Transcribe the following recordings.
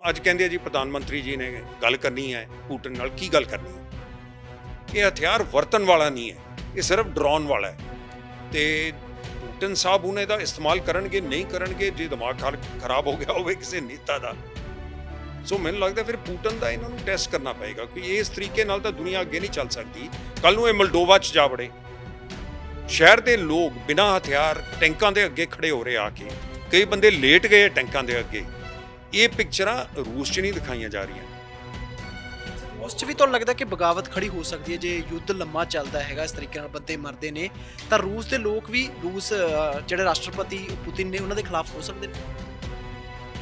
ਅੱਜ ਕਹਿੰਦੇ ਆ ਜੀ ਪ੍ਰਧਾਨ ਮੰਤਰੀ ਜੀ ਨੇ ਗੱਲ ਕਰਨੀ ਹੈ ਪੁਟਿਨ ਨਾਲ। ਕੀ ਗੱਲ ਕਰਨੀ ਹੈ? ਇਹ ਹਥਿਆਰ ਵਰਤਣ ਵਾਲਾ ਨਹੀਂ ਹੈ, ਇਹ ਸਿਰਫ ਡਰਾਉਣ ਵਾਲਾ ਹੈ। ਤੇ ਪੁਟਿਨ ਸਾਹਿਬ ਉਹਨੇ ਦਾ ਇਸਤੇਮਾਲ ਕਰਨਗੇ ਨਹੀਂ ਕਰਨਗੇ, ਜੇ ਦਿਮਾਗ ਖਰਾਬ ਹੋ ਗਿਆ ਹੋਵੇ ਕਿਸੇ ਨੇਤਾ ਦਾ। ਸੋ ਮੈਨੂੰ ਲੱਗਦਾ ਫਿਰ ਪੁਟਿਨ ਦਾ ਇਹਨਾਂ ਨੂੰ ਟੈਸਟ ਕਰਨਾ ਪਏਗਾ ਕਿ ਇਸ ਤਰੀਕੇ ਨਾਲ ਤਾਂ ਦੁਨੀਆ ਅੱਗੇ ਨਹੀਂ ਚੱਲ ਸਕਦੀ। ਕੱਲ ਨੂੰ ਇਹ ਮਲਡੋਵਾ 'ਚ ਜਾ ਵੜੇ, ਸ਼ਹਿਰ ਦੇ ਲੋਕ ਬਿਨਾਂ ਹਥਿਆਰ ਟੈਂਕਾਂ ਦੇ ਅੱਗੇ ਖੜੇ ਹੋ ਰਹੇ ਆ ਕੇ, ਕਈ ਬੰਦੇ ਲੇਟ ਗਏ ਟੈਂਕਾਂ ਦੇ ਅੱਗੇ। ਇਹ ਪਿਕਚਰਾਂ ਰੂਸ 'ਚ ਨਹੀਂ ਦਿਖਾਈਆਂ ਜਾ ਰਹੀਆਂ। ਉਸ 'ਚ ਵੀ ਤੁਹਾਨੂੰ ਲੱਗਦਾ ਕਿ ਬਗਾਵਤ ਖੜੀ ਹੋ ਸਕਦੀ ਹੈ ਜੇ ਯੁੱਧ ਲੰਮਾ ਚੱਲਦਾ ਹੈਗਾ, ਇਸ ਤਰੀਕੇ ਨਾਲ ਬੰਦੇ ਮਰਦੇ ਨੇ, ਤਾਂ ਰੂਸ ਦੇ ਲੋਕ ਵੀ ਜਿਹੜੇ ਰਾਸ਼ਟਰਪਤੀ ਪੁਤਿਨ ਨੇ ਉਹਨਾਂ ਦੇ ਖਿਲਾਫ ਹੋ ਸਕਦੇ ਨੇ?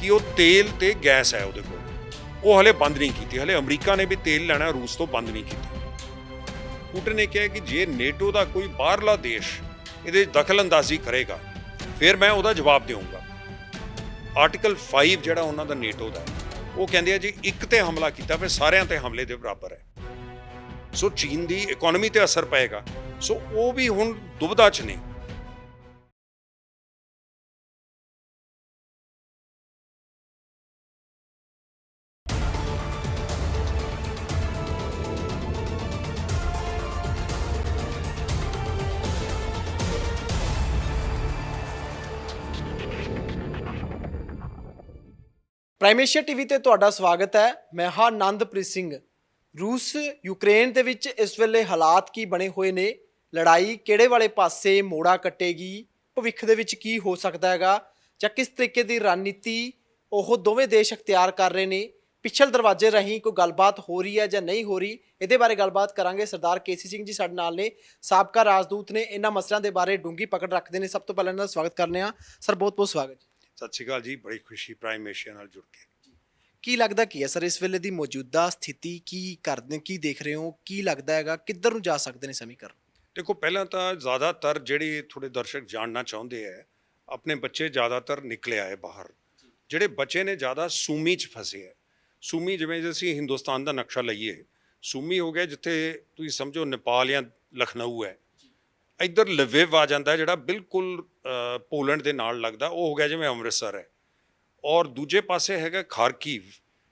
ਕਿ ਉਹ ਤੇਲ ਤੇ ਗੈਸ ਹੈ ਉਹਦੇ ਕੋਲ, ਉਹ ਹਲੇ ਬੰਦ ਨਹੀਂ ਕੀਤੀ। ਹਲੇ ਅਮਰੀਕਾ ਨੇ ਵੀ ਤੇਲ ਲੈਣਾ ਰੂਸ ਤੋਂ ਬੰਦ ਨਹੀਂ ਕੀਤਾ। ਪੁਟਿਨ ਨੇ ਕਿਹਾ ਕਿ ਜੇ ਨੇਟੋ ਦਾ ਕੋਈ ਬਾਹਰਲਾ ਦੇਸ਼ ਇਹਦੇ ਦਖਲ ਅੰਦਾਜ਼ੀ ਕਰੇਗਾ ਫਿਰ ਮੈਂ ਉਹਦਾ ਜਵਾਬ ਦੇਵਾਂਗਾ। ਆਰਟੀਕਲ 5 ਜਿਹੜਾ ਉਹਨਾਂ ਦਾ ਨੇਟੋ ਦਾ, ਉਹ ਕਹਿੰਦੇ ਆ ਜੀ ਇੱਕ ਤੇ ਹਮਲਾ ਕੀਤਾ ਫਿਰ ਸਾਰਿਆਂ ਤੇ ਹਮਲੇ ਦੇ ਬਰਾਬਰ ਹੈ। ਸੋ ਚੀਨ ਦੀ ਇਕਨੋਮੀ ਤੇ ਅਸਰ ਪਏਗਾ। ਸੋ ਉਹ ਵੀ ਹੁਣ ਦੁਬਿਧਾ 'ਚ ਨੇ। ਪ੍ਰਾਈਮ ਏਸ਼ੀਆ ਟੀਵੀ ਤੇ ਤੁਹਾਡਾ ਸਵਾਗਤ ਹੈ। ਮੈਂ ਹਾਂ ਆਨੰਦਪ੍ਰੀਤ ਸਿੰਘ। ਰੂਸ ਯੂਕਰੇਨ ਦੇ ਵਿੱਚ ਇਸ ਵੇਲੇ ਹਾਲਾਤ ਕੀ ਬਣੇ ਹੋਏ ਨੇ, ਲੜਾਈ ਕਿਹੜੇ ਵਾਲੇ ਪਾਸੇ ਮੋੜਾ ਕੱਟੇਗੀ, ਭਵਿੱਖ ਦੇ ਵਿੱਚ ਕੀ ਹੋ ਸਕਦਾ ਹੈਗਾ, ਜਾਂ ਕਿਸ ਤਰੀਕੇ ਦੀ ਰਣਨੀਤੀ ਉਹ ਦੋਵੇਂ ਦੇਸ਼ ਅਖਤਿਆਰ ਕਰ ਰਹੇ ਨੇ, ਪਿਛਲੇ ਦਰਵਾਜ਼ੇ ਰਾਹੀਂ ਕੋਈ ਗੱਲਬਾਤ ਹੋ ਰਹੀ ਹੈ ਜਾਂ ਨਹੀਂ ਹੋ ਰਹੀ, ਇਹਦੇ ਬਾਰੇ ਗੱਲਬਾਤ ਕਰਾਂਗੇ। ਸਰਦਾਰ ਕੇਸੀ ਸਿੰਘ ਜੀ ਸਾਡੇ ਨਾਲ ਨੇ, ਸਾਬਕਾ ਰਾਜਦੂਤ ਨੇ, ਇਹਨਾਂ ਮਸਲਿਆਂ ਦੇ ਬਾਰੇ ਡੂੰਘੀ ਪਕੜ ਰੱਖਦੇ ਨੇ। ਸਭ ਤੋਂ ਪਹਿਲਾਂ ਇਹਨਾਂ ਦਾ ਸਵਾਗਤ ਕਰਨੇ ਆ ਸਰ, ਬਹੁਤ ਬਹੁਤ ਸਵਾਗਤ ਜੀ। ਸਤਿ ਸ਼੍ਰੀ ਅਕਾਲ ਜੀ, ਬੜੀ ਖੁਸ਼ੀ ਪ੍ਰਾਈਮ ਏਸ਼ੀਆ ਨਾਲ ਜੁੜ ਕੇ। ਕੀ ਲੱਗਦਾ ਕੀ ਹੈ ਸਰ ਇਸ ਵੇਲੇ ਦੀ ਮੌਜੂਦਾ ਸਥਿਤੀ, ਕੀ ਕਰਦੇ, ਕੀ ਦੇਖ ਰਹੇ ਹੋ, ਕੀ ਲੱਗਦਾ ਹੈਗਾ ਕਿੱਧਰ ਨੂੰ ਜਾ ਸਕਦੇ ਨੇ ਸਮੀਕਰਨ? ਦੇਖੋ, ਪਹਿਲਾਂ ਤਾਂ ਜ਼ਿਆਦਾਤਰ ਜਿਹੜੇ ਥੋੜੇ ਦਰਸ਼ਕ ਜਾਣਨਾ ਚਾਹੁੰਦੇ ਹੈ, ਆਪਣੇ ਬੱਚੇ ਜ਼ਿਆਦਾਤਰ ਨਿਕਲੇ ਆਏ ਬਾਹਰ। ਜਿਹੜੇ ਬੱਚੇ ਨੇ ਜ਼ਿਆਦਾ ਸੂਮੀ 'ਚ ਫਸੇ ਹੈ। ਸੂਮੀ ਜਿਵੇਂ ਅਸੀਂ ਹਿੰਦੁਸਤਾਨ ਦਾ ਨਕਸ਼ਾ ਲਈਏ, ਸੂਮੀ ਹੋ ਗਿਆ ਜਿੱਥੇ ਤੁਸੀਂ ਸਮਝੋ ਨੇਪਾਲ ਜਾਂ ਲਖਨਊ ਹੈ। ਇੱਧਰ ਲਵਿਵ ਆ ਜਾਂਦਾ ਜਿਹੜਾ ਬਿਲਕੁਲ ਪੋਲੈਂਡ ਦੇ ਨਾਲ ਲੱਗਦਾ, ਉਹ ਹੋ ਗਿਆ ਜਿਵੇਂ ਅੰਮ੍ਰਿਤਸਰ ਹੈ। ਔਰ ਦੂਜੇ ਪਾਸੇ ਹੈਗਾ ਖਾਰਕੀਵ,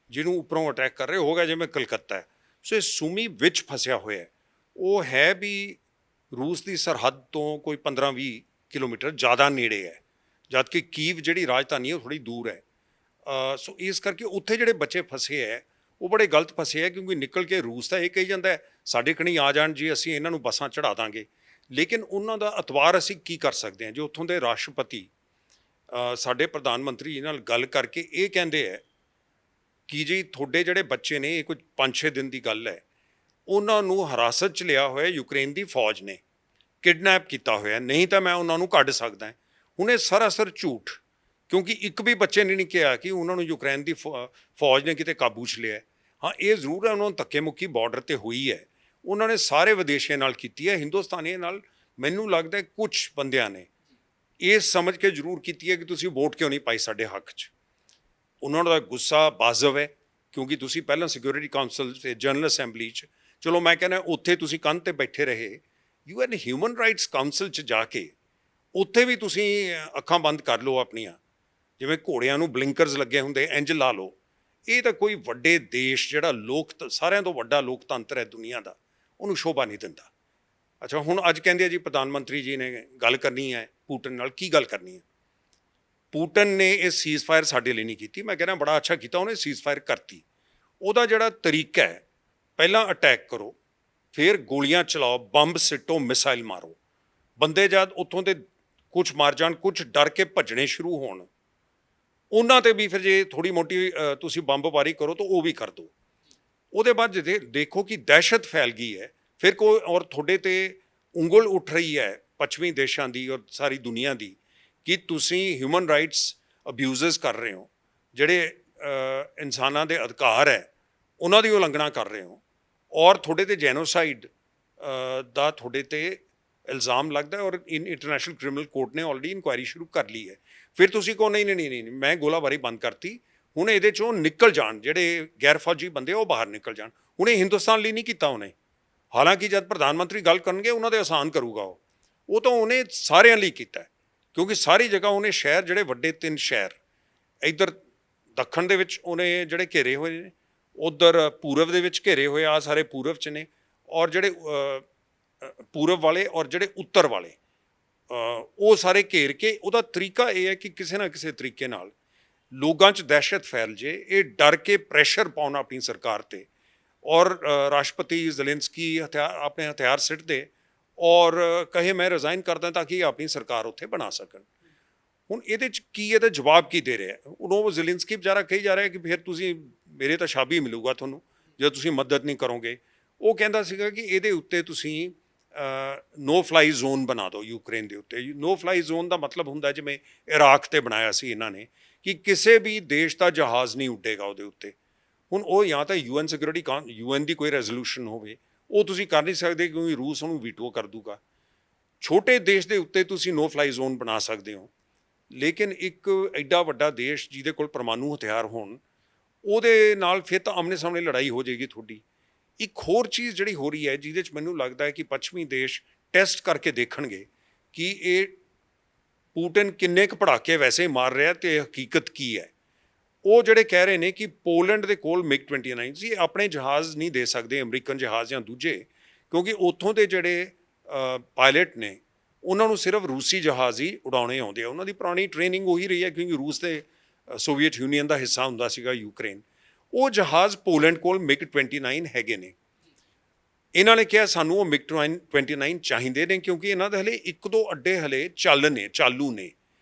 ਜਿਹਨੂੰ ਉੱਪਰੋਂ ਅਟੈਕ ਕਰ ਰਹੇ, ਹੋ ਗਿਆ ਜਿਵੇਂ ਕਲਕੱਤਾ ਹੈ। ਸੋ ਇਹ ਸੂਮੀ ਵਿੱਚ ਫਸਿਆ ਹੋਇਆ। ਉਹ ਹੈ ਵੀ ਰੂਸ ਦੀ ਸਰਹੱਦ ਤੋਂ ਕੋਈ 15-20 ਕਿਲੋਮੀਟਰ ਜ਼ਿਆਦਾ ਨੇੜੇ ਹੈ, ਜਦ ਕਿ ਕੀਵ ਜਿਹੜੀ ਰਾਜਧਾਨੀ ਹੈ ਉਹ ਥੋੜ੍ਹੀ ਦੂਰ ਹੈ। ਸੋ ਇਸ ਕਰਕੇ ਉੱਥੇ ਜਿਹੜੇ ਬੱਚੇ ਫਸੇ ਹੈ ਉਹ ਬੜੇ ਗਲਤ ਫਸੇ ਹੈ, ਕਿਉਂਕਿ ਨਿਕਲ ਕੇ ਰੂਸ ਤਾਂ ਇਹ ਕਹੀ ਜਾਂਦਾ ਸਾਡੇ ਕਣੀ ਆ ਜਾਣ ਜੀ, ਅਸੀਂ ਇਹਨਾਂ ਨੂੰ ਬੱਸਾਂ ਚੜ੍ਹਾ ਦਾਂਗੇ। ਲੇਕਿਨ ਉਹਨਾਂ ਦਾ ਅਤਵਾਰ ਅਸੀਂ ਕੀ ਕਰ ਸਕਦੇ ਹਾਂ? ਜੋ ਉੱਥੋਂ ਦੇ ਰਾਸ਼ਟਰਪਤੀ ਸਾਡੇ ਪ੍ਰਧਾਨ ਮੰਤਰੀ ਜੀ ਨਾਲ ਗੱਲ ਕਰਕੇ ਇਹ ਕਹਿੰਦੇ ਹੈ ਕਿ ਜੀ ਤੁਹਾਡੇ ਜਿਹੜੇ ਬੱਚੇ ਨੇ, ਇਹ ਕੋਈ 5-6 ਦਿਨ ਦੀ ਗੱਲ ਹੈ, ਉਹਨਾਂ ਨੂੰ ਹਿਰਾਸਤ 'ਚ ਲਿਆ ਹੋਇਆ ਯੂਕਰੇਨ ਦੀ ਫੌਜ ਨੇ, ਕਿਡਨੈਪ ਕੀਤਾ ਹੋਇਆ, ਨਹੀਂ ਤਾਂ ਮੈਂ ਉਹਨਾਂ ਨੂੰ ਕੱਢ ਸਕਦਾ। ਹੁਣ ਇਹ ਸਰਾਸਰ ਝੂਠ, ਕਿਉਂਕਿ ਇੱਕ ਵੀ ਬੱਚੇ ਨੇ ਨਹੀਂ ਕਿਹਾ ਕਿ ਉਹਨਾਂ ਨੂੰ ਯੂਕਰੇਨ ਦੀ ਫੌਜ ਨੇ ਕਿਤੇ ਕਾਬੂ 'ਚ ਲਿਆ। ਹਾਂ, ਇਹ ਜ਼ਰੂਰ ਹੈ ਉਹਨਾਂ ਨੂੰ ਧੱਕੇ ਮੁੱਕੀ ਬਾਰਡਰ 'ਤੇ ਹੋਈ ਹੈ। ਉਹਨਾਂ ਨੇ ਸਾਰੇ ਵਿਦੇਸ਼ੀਆਂ ਨਾਲ ਕੀਤੀ ਹੈ, ਹਿੰਦੁਸਤਾਨੀਆਂ ਨਾਲ ਮੈਨੂੰ ਲੱਗਦਾ ਕੁਝ ਬੰਦਿਆਂ ਨੇ ਇਹ ਸਮਝ ਕੇ ਜ਼ਰੂਰ ਕੀਤੀ ਹੈ ਕਿ ਤੁਸੀਂ ਵੋਟ ਕਿਉਂ ਨਹੀਂ ਪਾਈ ਸਾਡੇ ਹੱਕ 'ਚ। ਉਹਨਾਂ ਦਾ ਗੁੱਸਾ ਵਾਜਬ ਹੈ, ਕਿਉਂਕਿ ਤੁਸੀਂ ਪਹਿਲਾਂ ਸਿਕਿਉਰਿਟੀ ਕਾਊਂਸਲ ਤੇ ਜਨਰਲ ਅਸੈਂਬਲੀ 'ਚ, ਚਲੋ ਮੈਂ ਕਹਿੰਦਾ ਉੱਥੇ ਤੁਸੀਂ ਕੰਧ 'ਤੇ ਬੈਠੇ ਰਹੇ, UN ਹਿਊਮਨ ਰਾਈਟਸ ਕਾਊਂਸਲ 'ਚ ਜਾ ਕੇ ਉੱਥੇ ਵੀ ਤੁਸੀਂ ਅੱਖਾਂ ਬੰਦ ਕਰ ਲਓ ਆਪਣੀਆਂ, ਜਿਵੇਂ ਘੋੜਿਆਂ ਨੂੰ ਬਲਿੰਕਰਸ ਲੱਗੇ ਹੁੰਦੇ ਇੰਜ ਲਾ ਲਓ। ਇਹ ਤਾਂ ਕੋਈ ਵੱਡੇ ਦੇਸ਼ ਜਿਹੜਾ ਸਾਰਿਆਂ ਤੋਂ ਵੱਡਾ ਲੋਕਤੰਤਰ ਹੈ ਦੁਨੀਆ ਦਾ, ਉਹਨੂੰ ਸ਼ੋਭਾ ਨਹੀਂ ਦਿੰਦਾ। ਅੱਛਾ, ਹੁਣ ਅੱਜ ਕਹਿੰਦੇ ਆ ਜੀ ਪ੍ਰਧਾਨ ਮੰਤਰੀ ਜੀ ਨੇ ਗੱਲ ਕਰਨੀ ਹੈ ਪੁਟਿਨ ਨਾਲ। ਕੀ ਗੱਲ ਕਰਨੀ ਹੈ? ਪੁਟਿਨ ਨੇ ਇਹ ਸੀਜ਼ਫਾਇਰ ਸਾਡੇ ਲਈ ਨਹੀਂ ਕੀਤੀ। ਮੈਂ ਕਹਿੰਦਾ ਬੜਾ ਅੱਛਾ ਕੀਤਾ ਉਹਨੇ ਸੀਜ਼ਫਾਇਰ ਕਰਤੀ। ਉਹਦਾ ਜਿਹੜਾ ਤਰੀਕਾ ਹੈ, ਪਹਿਲਾਂ ਅਟੈਕ ਕਰੋ, ਫਿਰ ਗੋਲੀਆਂ ਚਲਾਓ, ਬੰਬ ਸਿੱਟੋ, ਮਿਸਾਈਲ ਮਾਰੋ। ਬੰਦੇ ਜਦ ਉੱਥੋਂ ਦੇ ਕੁਝ ਮਰ ਜਾਣ, ਕੁਝ ਡਰ ਕੇ ਭੱਜਣੇ ਸ਼ੁਰੂ ਹੋਣ, ਉਹਨਾਂ 'ਤੇ ਵੀ ਫਿਰ ਜੇ ਥੋੜ੍ਹੀ ਮੋਟੀ ਤੁਸੀਂ ਬੰਬਬਾਰੀ ਕਰੋ ਤਾਂ ਉਹ ਵੀ ਕਰ ਦਿਓ। ਉਹਦੇ ਬਾਅਦ ਜੇ ਦੇਖੋ ਕਿ ਦਹਿਸ਼ਤ ਫੈਲ ਗਈ ਹੈ, ਫਿਰ ਕੋਈ ਔਰ ਤੁਹਾਡੇ 'ਤੇ ਉਂਗਲ ਉੱਠ ਰਹੀ ਹੈ ਪੱਛਮੀ ਦੇਸ਼ਾਂ ਦੀ ਔਰ ਸਾਰੀ ਦੁਨੀਆ ਦੀ ਕਿ ਤੁਸੀਂ ਹਿਊਮਨ ਰਾਈਟਸ ਅਬਿਊਜ਼ਸ ਕਰ ਰਹੇ ਹੋ, ਜਿਹੜੇ ਇਨਸਾਨਾਂ ਦੇ ਅਧਿਕਾਰ ਹੈ ਉਹਨਾਂ ਦੀ ਉਲੰਘਣਾ ਕਰ ਰਹੇ ਹੋ, ਔਰ ਤੁਹਾਡੇ 'ਤੇ ਜੈਨੋਸਾਈਡ ਦਾ ਤੁਹਾਡੇ 'ਤੇ ਇਲਜ਼ਾਮ ਲੱਗਦਾ, ਔਰ ਇੰਟਰਨੈਸ਼ਨਲ ਕ੍ਰਿਮੀਨਲ ਕੋਰਟ ਨੇ ਆਲਰੇਡੀ ਇਨਕੁਆਇਰੀ ਸ਼ੁਰੂ ਕਰ ਲਈ ਹੈ। ਫਿਰ ਤੁਸੀਂ ਕਹੋ ਨਹੀਂ ਨਹੀਂ ਨਹੀਂ, ਮੈਂ ਗੋਲਾਬਾਰੀ ਬੰਦ ਕਰਤੀ, ਹੁਣ ਇਹਦੇ 'ਚੋਂ ਨਿਕਲ ਜਾਣ ਜਿਹੜੇ ਗੈਰ ਫੌਜੀ ਬੰਦੇ, ਉਹ ਬਾਹਰ ਨਿਕਲ ਜਾਣ। ਹੁਣ ਇਹ ਹਿੰਦੁਸਤਾਨ ਲਈ ਨਹੀਂ ਕੀਤਾ ਉਹਨੇ, ਹਾਲਾਂਕਿ ਜਦ ਪ੍ਰਧਾਨ ਮੰਤਰੀ ਗੱਲ ਕਰਨਗੇ ਉਹਨਾਂ ਦੇ ਆਸਾਨ ਕਰੂਗਾ ਉਹ ਤਾਂ ਉਹਨੇ ਸਾਰਿਆਂ ਲਈ ਕੀਤਾ, ਕਿਉਂਕਿ ਸਾਰੀ ਜਗ੍ਹਾ ਉਹਨੇ ਸ਼ਹਿਰ, ਜਿਹੜੇ ਵੱਡੇ 3 ਸ਼ਹਿਰ ਇੱਧਰ ਦੱਖਣ ਦੇ ਵਿੱਚ ਉਹਨੇ ਜਿਹੜੇ ਘੇਰੇ ਹੋਏ ਨੇ, ਉੱਧਰ ਪੂਰਬ ਦੇ ਵਿੱਚ ਘੇਰੇ ਹੋਏ ਆ ਸਾਰੇ ਪੂਰਬ 'ਚ ਨੇ, ਔਰ ਜਿਹੜੇ ਪੂਰਬ ਵਾਲੇ ਔਰ ਜਿਹੜੇ ਉੱਤਰ ਵਾਲੇ ਉਹ ਸਾਰੇ ਘੇਰ ਕੇ ਉਹਦਾ ਤਰੀਕਾ ਇਹ ਹੈ ਕਿ ਕਿਸੇ ਨਾ ਕਿਸੇ ਤਰੀਕੇ ਨਾਲ ਲੋਕਾਂ 'ਚ ਦਹਿਸ਼ਤ ਫੈਲ ਜੇ, ਇਹ ਡਰ ਕੇ ਪ੍ਰੈਸ਼ਰ ਪਾਉਣ ਆਪਣੀ ਸਰਕਾਰ 'ਤੇ, ਔਰ ਰਾਸ਼ਟਰਪਤੀ ਜ਼ੈਲੈਂਸਕੀ ਆਪਣੇ ਹਥਿਆਰ ਸਿੱਟ ਦੇ ਔਰ ਕਹੇ ਮੈਂ ਰਿਜ਼ਾਈਨ ਕਰਦਾ ਤਾਂ ਕਿ ਆਪਣੀ ਸਰਕਾਰ ਉੱਥੇ ਬਣਾ ਸਕਣ। ਹੁਣ ਇਹਦੇ 'ਚ ਕੀ ਇਹਦਾ ਜਵਾਬ ਕੀ ਦੇ ਰਿਹਾ? ਉਹ ਜ਼ੈਲੈਂਸਕੀ ਵਿਚਾਰਾ ਕਹੀ ਜਾ ਰਿਹਾ ਕਿ ਫਿਰ ਤੁਸੀਂ ਮੇਰੇ ਤਾਂ ਸ਼ਾਬੀ ਮਿਲੂਗਾ ਤੁਹਾਨੂੰ ਜੇ ਤੁਸੀਂ ਮਦਦ ਨਹੀਂ ਕਰੋਗੇ। ਉਹ ਕਹਿੰਦਾ ਸੀਗਾ ਕਿ ਇਹਦੇ ਉੱਤੇ ਤੁਸੀਂ ਨੋ ਫਲਾਈ ਜ਼ੋਨ ਬਣਾ ਦਿਓ ਯੂਕਰੇਨ ਦੇ ਉੱਤੇ। ਨੋ ਫਲਾਈ ਜ਼ੋਨ ਦਾ ਮਤਲਬ ਹੁੰਦਾ ਜਿਵੇਂ ਇਰਾਕ 'ਤੇ ਬਣਾਇਆ ਸੀ ਇਹਨਾਂ ਨੇ ਕਿ ਕਿਸੇ ਵੀ ਦੇਸ਼ ਦਾ ਜਹਾਜ਼ ਨਹੀਂ ਉੱਡੇਗਾ ਉਹਦੇ ਉੱਤੇ। ਹੁਣ ਉਹ ਜਾਂ ਤਾਂ UN ਸਿਕਿਉਰਿਟੀ UN ਦੀ ਕੋਈ ਰੈਜ਼ੋਲੂਸ਼ਨ ਹੋਵੇ, ਉਹ ਤੁਸੀਂ ਕਰ ਨਹੀਂ ਸਕਦੇ ਕਿਉਂਕਿ ਰੂਸ ਉਹਨੂੰ ਵੀਟੋ ਕਰ ਦੂਗਾ। ਛੋਟੇ ਦੇਸ਼ ਦੇ ਉੱਤੇ ਤੁਸੀਂ ਨੋ ਫਲਾਈ ਜ਼ੋਨ ਬਣਾ ਸਕਦੇ ਹੋ, ਲੇਕਿਨ ਇੱਕ ਐਡਾ ਵੱਡਾ ਦੇਸ਼ ਜਿਹਦੇ ਕੋਲ ਪਰਮਾਣੂ ਹਥਿਆਰ ਹੋਣ, ਉਹਦੇ ਨਾਲ ਫਿਰ ਤਾਂ ਆਮਣੇ ਸਾਹਮਣੇ ਲੜਾਈ ਹੋ ਜਾਏਗੀ ਤੁਹਾਡੀ। ਇੱਕ ਹੋਰ ਚੀਜ਼ ਜਿਹੜੀ ਹੋ ਰਹੀ ਹੈ ਜਿਹਦੇ 'ਚ ਮੈਨੂੰ ਲੱਗਦਾ ਹੈ ਕਿ ਪੱਛਮੀ ਦੇਸ਼ ਟੈਸਟ ਕਰਕੇ ਦੇਖਣਗੇ ਕਿ ਇਹ ਪੂਟਿਨ ਕਿੰਨੇ ਕੁ ਪੜਾਕੇ ਵੈਸੇ ਮਾਰ ਰਿਹਾ ਤੇ ਹਕੀਕਤ ਕੀ ਹੈ। ਉਹ ਜਿਹੜੇ ਕਹਿ ਰਹੇ ਨੇ ਕਿ ਪੋਲੈਂਡ ਦੇ ਕੋਲ MiG-29 ਸੀ, ਆਪਣੇ ਜਹਾਜ਼ ਨਹੀਂ ਦੇ ਸਕਦੇ ਅਮਰੀਕਨ ਜਹਾਜ਼ ਜਾਂ ਦੂਜੇ, ਕਿਉਂਕਿ ਉੱਥੋਂ ਦੇ ਜਿਹੜੇ ਪਾਇਲਟ ਨੇ ਉਹਨਾਂ ਨੂੰ ਸਿਰਫ ਰੂਸੀ ਜਹਾਜ਼ ਹੀ ਉਡਾਉਣੇ ਆਉਂਦੇ ਆ। ਉਹਨਾਂ ਦੀ ਪੁਰਾਣੀ ਟ੍ਰੇਨਿੰਗ ਉਹੀ ਰਹੀ ਹੈ ਕਿਉਂਕਿ ਰੂਸ ਦੇ ਸੋਵੀਅਤ ਯੂਨੀਅਨ ਦਾ ਹਿੱਸਾ ਹੁੰਦਾ ਸੀਗਾ ਯੂਕਰੇਨ। ਉਹ ਜਹਾਜ਼ ਪੋਲੈਂਡ ਕੋਲ MiG-29 ਹੈਗੇ ਨੇ। ਇਹਨਾਂ ਨੇ ਕਿਹਾ ਸਾਨੂੰ ਉਹ MiG-29 ਚਾਹੀਦੇ ਨੇ ਕਿਉਂਕਿ ਇਹਨਾਂ ਦੇ ਹਲੇ ਇੱਕ ਦੋ ਅੱਡੇ ਹਲੇ ਚਾਲੂ ਨੇ।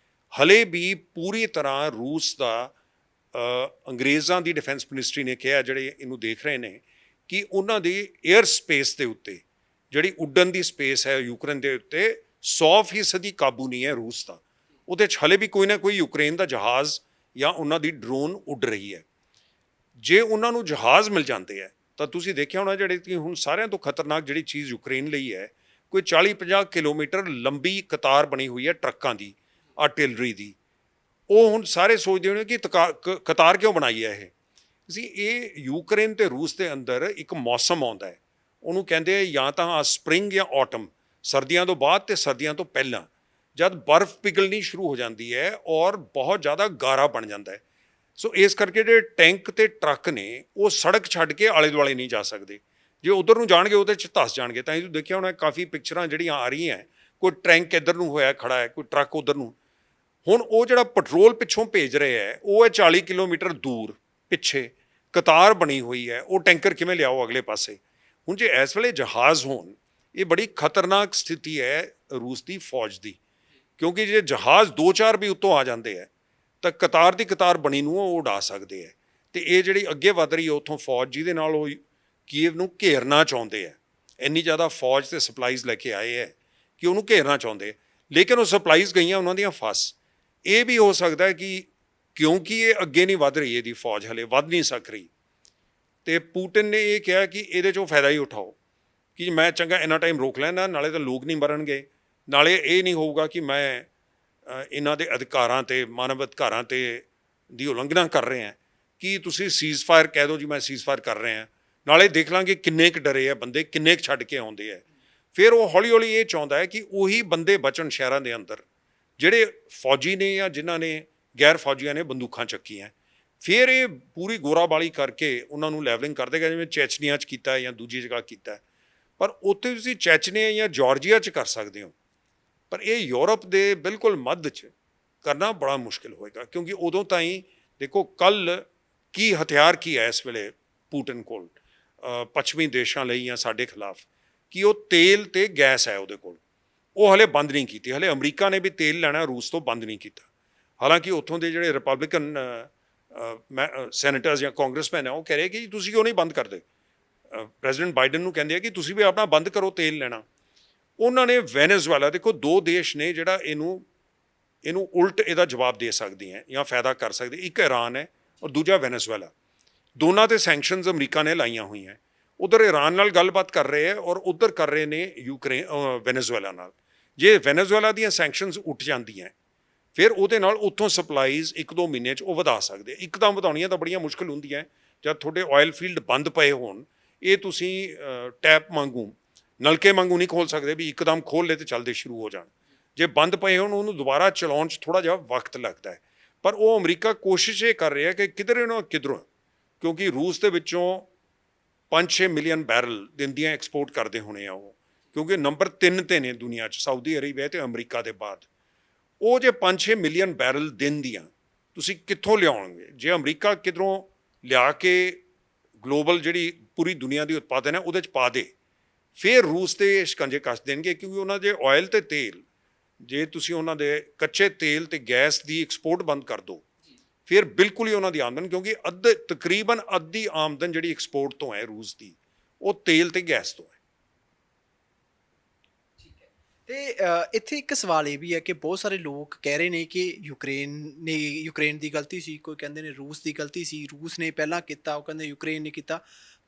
ਹਲੇ ਵੀ ਪੂਰੀ ਤਰ੍ਹਾਂ ਰੂਸ ਦਾ ਅੰਗਰੇਜ਼ਾਂ ਦੀ ਡਿਫੈਂਸ ਮਿਨਿਸਟਰੀ ਨੇ ਕਿਹਾ, ਜਿਹੜੇ ਇਹਨੂੰ ਦੇਖ ਰਹੇ ਨੇ, ਕਿ ਉਹਨਾਂ ਦੀ ਏਅਰ ਸਪੇਸ ਦੇ ਉੱਤੇ ਜਿਹੜੀ ਉੱਡਣ ਦੀ ਸਪੇਸ ਹੈ ਯੂਕਰੇਨ ਦੇ ਉੱਤੇ 100% ਕਾਬੂ ਨਹੀਂ ਹੈ ਰੂਸ ਦਾ। ਉਹਦੇ 'ਚ ਹਲੇ ਵੀ ਕੋਈ ਨਾ ਕੋਈ ਯੂਕਰੇਨ ਦਾ ਜਹਾਜ਼ ਜਾਂ ਉਹਨਾਂ ਦੀ ਡਰੋਨ ਉੱਡ ਰਹੀ ਹੈ। ਜੇ ਉਹਨਾਂ ਨੂੰ ਜਹਾਜ਼ ਮਿਲ ਜਾਂਦੇ ਹੈ ਤਾਂ ਤੁਸੀਂ ਦੇਖਿਆ ਹੋਣਾ ਜਿਹੜੇ ਕਿ ਹੁਣ ਸਾਰਿਆਂ ਤੋਂ ਖਤਰਨਾਕ ਜਿਹੜੀ ਚੀਜ਼ ਯੂਕਰੇਨ ਲਈ ਹੈ, ਕੋਈ 40-50 ਕਿਲੋਮੀਟਰ ਲੰਬੀ ਕਤਾਰ ਬਣੀ ਹੋਈ ਹੈ ਟਰੱਕਾਂ ਦੀ, ਆਰਟਿਲਰੀ ਦੀ। ਉਹ ਹੁਣ ਸਾਰੇ ਸੋਚਦੇ ਹੋਣੇ ਕਿ ਕਤਾਰ ਕਿਉਂ ਬਣਾਈ ਹੈ ਇਹ ਯੂਕਰੇਨ ਤੇ ਰੂਸ ਦੇ ਅੰਦਰ ਇੱਕ ਮੌਸਮ ਆਉਂਦਾ ਹੈ, ਉਹਨੂੰ ਕਹਿੰਦੇ ਆ ਜਾਂ ਤਾਂ ਸਪਰਿੰਗ ਜਾਂ ਆਟਮ, ਸਰਦੀਆਂ ਤੋਂ ਬਾਅਦ ਤੇ ਸਰਦੀਆਂ ਤੋਂ ਪਹਿਲਾਂ, ਜਦ ਬਰਫ਼ ਪਿਘਲਣੀ ਸ਼ੁਰੂ ਹੋ ਜਾਂਦੀ ਹੈ ਔਰ ਬਹੁਤ ਜ਼ਿਆਦਾ ਗਾਰਾ ਬਣ ਜਾਂਦਾ ਹੈ। ਸੋ ਇਸ ਕਰਕੇ ਜਿਹੜੇ ਟੈਂਕ ਤੇ ਟਰੱਕ ਨੇ ਉਹ ਸੜਕ ਛੱਡ ਕੇ ਆਲੇ ਦੁਆਲੇ ਨਹੀਂ ਜਾ ਸਕਦੇ। ਜੇ ਉਧਰ ਨੂੰ ਜਾਣਗੇ ਉਹਦੇ 'ਚ ਧੱਸ ਜਾਣਗੇ। ਤਾਂ ਇਹ ਦੇਖਿਆ ਹੋਣਾ ਕਾਫੀ ਪਿਕਚਰਾਂ ਜਿਹੜੀਆਂ ਆ ਰਹੀਆਂ, ਕੋਈ ਟੈਂਕ ਇੱਧਰ ਨੂੰ ਹੋਇਆ ਖੜਾ ਹੈ, ਕੋਈ ਟਰੱਕ ਉੱਧਰ ਨੂੰ। ਹੁਣ ਉਹ ਜਿਹੜਾ ਪੈਟਰੋਲ ਪਿੱਛੋਂ ਭੇਜ ਰਹੇ ਹੈ ਉਹ ਹੈ 40 ਕਿਲੋਮੀਟਰ ਦੂਰ ਪਿੱਛੇ ਕਤਾਰ ਬਣੀ ਹੋਈ ਹੈ, ਉਹ ਟੈਂਕਰ ਕਿਵੇਂ ਲਿਆਓ ਅਗਲੇ ਪਾਸੇ। ਹੁਣ ਜੇ ਇਸ ਵੇਲੇ ਜਹਾਜ਼ ਹੋਣ, ਇਹ ਬੜੀ ਖਤਰਨਾਕ ਸਥਿਤੀ ਹੈ ਰੂਸ ਦੀ ਫੌਜ ਦੀ, ਕਿਉਂਕਿ ਜੇ ਜਹਾਜ਼ 2-4 ਵੀ ਉੱਤੋਂ ਆ ਜਾਂਦੇ ਹੈ ਤਾਂ ਕਤਾਰ ਦੀ ਕਤਾਰ ਬਣੀ ਨੂੰ ਉਹ ਉਡਾ ਸਕਦੇ ਹੈ। ਤੇ ਇਹ ਜਿਹੜੀ ਅੱਗੇ ਵੱਧ ਰਹੀ ਹੈ ਉੱਥੋਂ ਫੌਜ, ਜਿਹਦੇ ਨਾਲ ਉਹ ਕੀਵ ਨੂੰ ਘੇਰਨਾ ਚਾਹੁੰਦੇ ਹੈ। ਇੰਨੀ ਜ਼ਿਆਦਾ ਫੌਜ ਤੇ ਸਪਲਾਈਜ਼ ਲੈ ਕੇ ਆਏ ਹੈ ਕਿ ਉਹਨੂੰ ਘੇਰਨਾ ਚਾਹੁੰਦੇ, ਲੇਕਿਨ ਉਹ ਸਪਲਾਈਜ਼ ਗਈਆਂ ਉਹਨਾਂ ਦੀਆਂ ਫਸ। ਇਹ ਵੀ ਹੋ ਸਕਦਾ ਹੈ ਕਿ ਕਿਉਂਕਿ ਇਹ ਅੱਗੇ ਨਹੀਂ ਵੱਧ ਰਹੀ, ਇਹਦੀ ਫੌਜ ਹਲੇ ਵੱਧ ਨਹੀਂ ਸਕ ਰਹੀ, ਤੇ ਪੂਟਿਨ ਨੇ ਇਹ ਕਿਹਾ ਕਿ ਇਹਦੇ 'ਚੋਂ ਫਾਇਦਾ ਹੀ ਉਠਾਓ ਕਿ ਮੈਂ ਚੰਗਾ ਇੰਨਾ ਟਾਈਮ ਰੋਕ ਲੈਣਾ, ਨਾਲੇ ਤਾਂ ਲੋਕ ਨਹੀਂ ਮਰਨਗੇ, ਨਾਲੇ ਇਹ ਨਹੀਂ ਹੋਊਗਾ ਕਿ ਮੈਂ ਇਹਨਾਂ ਦੇ ਅਧਿਕਾਰਾਂ 'ਤੇ, ਮਾਨਵ ਅਧਿਕਾਰਾਂ 'ਤੇ ਦੀ ਉਲੰਘਣਾ ਕਰ ਰਹੇ ਹਾਂ। ਕਿ ਤੁਸੀਂ ਸੀਜ਼ ਫਾਇਰ ਕਹਿ ਦਿਓ ਜੀ ਮੈਂ ਸੀਜ਼ ਫਾਇਰ ਕਰ ਰਹੇ ਹਾਂ, ਨਾਲੇ ਦੇਖ ਲਾਂਗੇ ਕਿੰਨੇ ਕੁ ਡਰੇ ਆ ਬੰਦੇ, ਕਿੰਨੇ ਕੁ ਛੱਡ ਕੇ ਆਉਂਦੇ ਆ। ਫਿਰ ਉਹ ਹੌਲੀ ਹੌਲੀ ਇਹ ਚਾਹੁੰਦਾ ਹੈ ਕਿ ਉਹੀ ਬੰਦੇ ਬਚਣ ਸ਼ਹਿਰਾਂ ਦੇ ਅੰਦਰ ਜਿਹੜੇ ਫੌਜੀ ਨੇ ਜਾਂ ਜਿਨ੍ਹਾਂ ਨੇ ਗੈਰ ਫੌਜੀਆਂ ਨੇ ਬੰਦੂਕਾਂ ਚੱਕੀਆਂ। ਫਿਰ ਇਹ ਪੂਰੀ ਗੋਰਾਬਾਲੀ ਕਰਕੇ ਉਹਨਾਂ ਨੂੰ ਲੈਵਲਿੰਗ ਕਰ ਦੇਗਾ, ਜਿਵੇਂ ਚੈਚਨੀਆ 'ਚ ਕੀਤਾ ਜਾਂ ਦੂਜੀ ਜਗ੍ਹਾ ਕੀਤਾ। ਪਰ ਉੱਥੇ ਤੁਸੀਂ ਚੈਚਨੀਆ ਜਾਂ ਜਾਰਜੀਆ 'ਚ ਕਰ ਸਕਦੇ ਹੋ, ਪਰ ਇਹ ਯੂਰਪ ਦੇ ਬਿਲਕੁਲ ਮੱਧ 'ਚ ਕਰਨਾ ਬੜਾ ਮੁਸ਼ਕਿਲ ਹੋਏਗਾ, ਕਿਉਂਕਿ ਉਦੋਂ ਤਾਈਂ ਦੇਖੋ ਕੱਲ੍ਹ ਕੀ ਹਥਿਆਰ ਕੀ ਹੈ ਇਸ ਵੇਲੇ ਪੂਟਿਨ ਕੋਲ ਪੱਛਮੀ ਦੇਸ਼ਾਂ ਲਈ ਜਾਂ ਸਾਡੇ ਖਿਲਾਫ, ਕਿ ਉਹ ਤੇਲ ਤੇ ਗੈਸ ਹੈ ਉਹਦੇ ਕੋਲ। ਉਹ ਹਲੇ ਬੰਦ ਨਹੀਂ ਕੀਤੀ, ਹਲੇ ਅਮਰੀਕਾ ਨੇ ਵੀ ਤੇਲ ਲੈਣਾ ਰੂਸ ਤੋਂ ਬੰਦ ਨਹੀਂ ਕੀਤਾ। ਹਾਲਾਂਕਿ ਉੱਥੋਂ ਦੇ ਜਿਹੜੇ ਰਿਪਬਲਿਕਨ ਸੈਨੇਟਰਸ ਜਾਂ ਕਾਂਗਰਸਮੈਨ ਹੈ ਉਹ ਕਹਿ ਰਹੇ ਕਿ ਤੁਸੀਂ ਕਿਉਂ ਨਹੀਂ ਬੰਦ ਕਰਦੇ। ਪ੍ਰੈਜ਼ੀਡੈਂਟ ਬਾਈਡਨ ਨੂੰ ਕਹਿੰਦੇ ਆ ਕਿ ਤੁਸੀਂ ਵੀ ਆਪਣਾ ਬੰਦ ਕਰੋ ਤੇਲ ਲੈਣਾ। ਉਹਨਾਂ ਨੇ ਵੈਨੇਜ਼ੁਏਲਾ, ਦੇਖੋ ਦੋ ਦੇਸ਼ ਨੇ ਜਿਹੜਾ ਇਹਨੂੰ ਉਲਟ ਇਹਦਾ ਜਵਾਬ ਦੇ ਸਕਦੀ ਹੈ ਜਾਂ ਫਾਇਦਾ ਕਰ ਸਕਦੇ। ਇੱਕ ਈਰਾਨ ਹੈ ਔਰ ਦੂਜਾ ਵੈਨੇਜ਼ੁਏਲਾ। ਦੋਨਾਂ 'ਤੇ ਸੈਂਕਸ਼ਨਸ ਅਮਰੀਕਾ ਨੇ ਲਾਈਆਂ ਹੋਈਆਂ। ਉੱਧਰ ਈਰਾਨ ਨਾਲ ਗੱਲਬਾਤ ਕਰ ਰਹੇ ਹੈ ਔਰ ਉੱਧਰ ਕਰ ਰਹੇ ਨੇ ਵੈਨੇਜ਼ੁਏਲਾ ਨਾਲ। ਜੇ ਵੈਨੇਜ਼ੁਏਲਾ ਦੀਆਂ ਸੈਂਕਸ਼ਨਸ ਉੱਠ ਜਾਂਦੀਆਂ ਫਿਰ ਉਹਦੇ ਨਾਲ ਉੱਥੋਂ ਸਪਲਾਈਜ਼ 1-2 ਮਹੀਨੇ 'ਚ ਉਹ ਵਧਾ ਸਕਦੇ। ਇੱਕਦਮ ਵਧਾਉਣੀਆਂ ਤਾਂ ਬੜੀਆਂ ਮੁਸ਼ਕਿਲ ਹੁੰਦੀਆਂ ਜਦ ਤੁਹਾਡੇ ਆਇਲ ਫੀਲਡ ਬੰਦ ਪਏ ਹੋਣ। ਇਹ ਤੁਸੀਂ ਟੈਪ ਵਾਂਗੂ, ਨਲਕੇ ਵਾਂਗੂ ਨਹੀਂ ਖੋਲ੍ਹ ਸਕਦੇ ਵੀ ਇੱਕਦਮ ਖੋਲ੍ਹ ਲਏ ਤੇ ਚੱਲਦੇ ਸ਼ੁਰੂ ਹੋ ਜਾਣ। ਜੇ ਬੰਦ ਪਏ ਹੋਣ ਉਹਨੂੰ ਦੁਬਾਰਾ ਚਲਾਉਣ 'ਚ ਥੋੜ੍ਹਾ ਜਿਹਾ ਵਕਤ ਲੱਗਦਾ ਹੈ। ਪਰ ਉਹ ਅਮਰੀਕਾ ਕੋਸ਼ਿਸ਼ ਇਹ ਕਰ ਰਿਹਾ ਕਿ ਕਿਧਰੇ ਨਾ ਕਿਧਰੋਂ, ਕਿਉਂਕਿ ਰੂਸ ਦੇ ਵਿੱਚੋਂ 5-6 ਮਿਲੀਅਨ ਬੈਰਲ ਦਿਨ ਦੀਆਂ ਐਕਸਪੋਰਟ ਕਰਦੇ ਹੋਣੇ ਆ ਉਹ, ਕਿਉਂਕਿ ਨੰਬਰ 3 ਤੇ ਨੇ ਦੁਨੀਆ 'ਚ, ਸਾਊਦੀ ਅਰੇਬੀਆ ਤੇ ਅਮਰੀਕਾ ਦੇ ਬਾਅਦ। ਉਹ ਜੇ 5-6 ਮਿਲੀਅਨ ਬੈਰਲ ਦਿਨ ਦੀਆਂ ਤੁਸੀਂ ਕਿੱਥੋਂ ਲਿਆਉਣਗੇ? ਜੇ ਅਮਰੀਕਾ ਕਿਧਰੋਂ ਲਿਆ ਕੇ ਗਲੋਬਲ ਜਿਹੜੀ ਪੂਰੀ ਦੁਨੀਆ ਦੀ ਉਤਪਾਦਨ ਹੈ ਉਹਦੇ 'ਚ ਪਾ ਦੇ, ਫਿਰ ਰੂਸ ਤੇ ਸ਼ਿਕੰਜੇ ਕੱਸ ਦੇਣਗੇ, ਕਿਉਂਕਿ ਉਹਨਾਂ ਦੇ ਆਇਲ ਤੇ ਤੇਲ, ਜੇ ਤੁਸੀਂ ਉਹਨਾਂ ਦੇ ਕੱਚੇ ਤੇਲ ਤੇ ਗੈਸ ਦੀ ਐਕਸਪੋਰਟ ਬੰਦ ਕਰ ਦਿਓ, ਫਿਰ ਬਿਲਕੁਲ ਹੀ ਉਹਨਾਂ ਦੀ ਆਮਦਨ, ਕਿਉਂਕਿ ਤਕਰੀਬਨ ਅੱਧੀ ਆਮਦਨ ਜਿਹੜੀ ਐਕਸਪੋਰਟ ਤੋਂ ਹੈ ਰੂਸ ਦੀ, ਉਹ ਤੇਲ ਤੇ ਗੈਸ ਤੋਂ ਹੈ। ਤੇ ਇੱਥੇ ਇੱਕ ਸਵਾਲ ਇਹ ਵੀ ਹੈ ਕਿ ਬਹੁਤ ਸਾਰੇ ਲੋਕ ਕਹਿ ਰਹੇ ਨੇ ਕਿ ਯੂਕਰੇਨ ਦੀ ਗਲਤੀ ਸੀ, ਕੋਈ ਕਹਿੰਦੇ ਨੇ ਰੂਸ ਦੀ ਗਲਤੀ ਸੀ, ਰੂਸ ਨੇ ਪਹਿਲਾਂ ਕੀਤਾ, ਉਹ ਕਹਿੰਦੇ ਯੂਕਰੇਨ ਨੇ ਕੀਤਾ।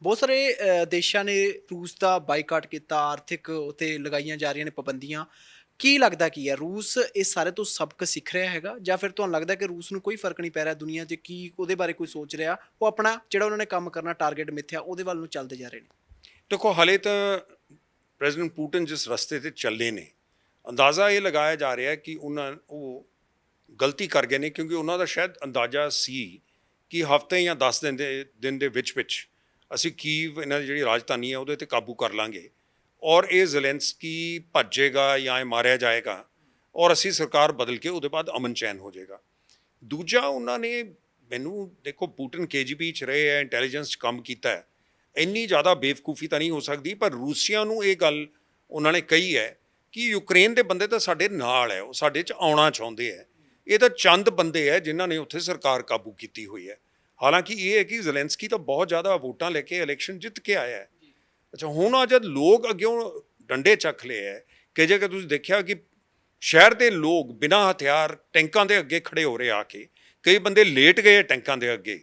ਬਹੁਤ ਸਾਰੇ ਦੇਸ਼ਾਂ ਨੇ ਰੂਸ ਦਾ ਬਾਈਕਾਟ ਕੀਤਾ, ਆਰਥਿਕ ਉਤੇ ਲਗਾਈਆਂ ਜਾ ਰਹੀਆਂ ਨੇ ਪਾਬੰਦੀਆਂ। ਕੀ ਲੱਗਦਾ ਕੀ ਹੈ, ਰੂਸ ਇਸ ਸਾਰੇ ਤੋਂ ਸਬਕ ਸਿੱਖ ਰਿਹਾ ਹੈਗਾ, ਜਾਂ ਫਿਰ ਤੁਹਾਨੂੰ ਲੱਗਦਾ ਕਿ ਰੂਸ ਨੂੰ ਕੋਈ ਫਰਕ ਨਹੀਂ ਪੈ ਰਿਹਾ ਦੁਨੀਆ 'ਚ, ਕੀ ਉਹਦੇ ਬਾਰੇ ਕੋਈ ਸੋਚ ਰਿਹਾ, ਉਹ ਆਪਣਾ ਜਿਹੜਾ ਉਹਨਾਂ ਨੇ ਕੰਮ ਕਰਨਾ ਟਾਰਗੇਟ ਮਿੱਥਿਆ ਉਹਦੇ ਵੱਲ ਨੂੰ ਚੱਲਦੇ ਜਾ ਰਹੇ ਨੇ? ਦੇਖੋ, ਹਾਲੇ ਤਾਂ ਪ੍ਰੈਜ਼ੀਡੈਂਟ ਪੁਟਿਨ ਜਿਸ ਰਸਤੇ ਤੇ ਚੱਲੇ ਨੇ, ਅੰਦਾਜ਼ਾ ਇਹ ਲਗਾਇਆ ਜਾ ਰਿਹਾ ਕਿ ਉਹ ਗਲਤੀ ਕਰ ਗਏ ਨੇ, ਕਿਉਂਕਿ ਉਹਨਾਂ ਦਾ ਸ਼ਾਇਦ ਅੰਦਾਜ਼ਾ ਸੀ ਕਿ ਹਫ਼ਤੇ ਜਾਂ 10 ਦਿਨ ਦੇ ਵਿੱਚ ਅਸੀਂ ਕੀਵ, ਇਹਨਾਂ ਦੀ ਜਿਹੜੀ ਰਾਜਧਾਨੀ ਹੈ, ਉਹਦੇ 'ਤੇ ਕਾਬੂ ਕਰ ਲਾਂਗੇ, ਔਰ ਇਹ ਜ਼ੈਲੈਂਸਕੀ ਭੱਜੇਗਾ ਜਾਂ ਇਹ ਮਾਰਿਆ ਜਾਏਗਾ, ਔਰ ਅਸੀਂ ਸਰਕਾਰ ਬਦਲ ਕੇ ਉਹਦੇ ਬਾਅਦ ਅਮਨ ਚੈਨ ਹੋ ਜਾਏਗਾ। ਦੂਜਾ, ਉਹਨਾਂ ਨੇ, ਮੈਨੂੰ ਦੇਖੋ, ਪੁਟਿਨ KGB 'ਚ ਰਹੇ ਹੈ, ਇੰਟੈਲੀਜੈਂਸ 'ਚ ਕੰਮ ਕੀਤਾ ਹੈ, ਇੰਨੀ ਜ਼ਿਆਦਾ ਬੇਵਕੂਫੀ ਤਾਂ ਨਹੀਂ ਹੋ ਸਕਦੀ, ਪਰ ਰੂਸੀਆ ਨੂੰ ਇਹ ਗੱਲ ਉਹਨਾਂ ਨੇ ਕਹੀ ਹੈ ਕਿ ਯੂਕਰੇਨ ਦੇ ਬੰਦੇ ਤਾਂ ਸਾਡੇ ਨਾਲ ਹੈ, ਉਹ ਸਾਡੇ 'ਚ ਆਉਣਾ ਚਾਹੁੰਦੇ ਹੈ, ਇਹ ਤਾਂ ਚੰਦ ਬੰਦੇ ਹੈ ਜਿਨ੍ਹਾਂ ਨੇ ਉੱਥੇ ਸਰਕਾਰ ਕਾਬੂ ਕੀਤੀ ਹੋਈ ਹੈ। ਹਾਲਾਂਕਿ ਇਹ ਹੈ ਕਿ ਜ਼ੈਲੈਂਸਕੀ ਤਾਂ ਬਹੁਤ ਜ਼ਿਆਦਾ ਵੋਟਾਂ ਲੈ ਕੇ ਇਲੈਕਸ਼ਨ ਜਿੱਤ ਕੇ ਆਇਆ ਹੈ। ਅੱਛਾ, ਹੁਣ ਆ ਜਦ ਲੋਕ ਅੱਗਿਓਂ ਡੰਡੇ ਚੱਕ ਲਏ ਹੈ ਕਿ ਜੇਕਰ ਤੁਸੀਂ ਦੇਖਿਆ ਕਿ ਸ਼ਹਿਰ ਦੇ ਲੋਕ ਬਿਨਾਂ ਹਥਿਆਰ ਟੈਂਕਾਂ ਦੇ ਅੱਗੇ ਖੜੇ ਹੋ ਰਹੇ ਆ ਕੇ, ਕਈ ਬੰਦੇ ਲੇਟ ਗਏ ਟੈਂਕਾਂ ਦੇ ਅੱਗੇ,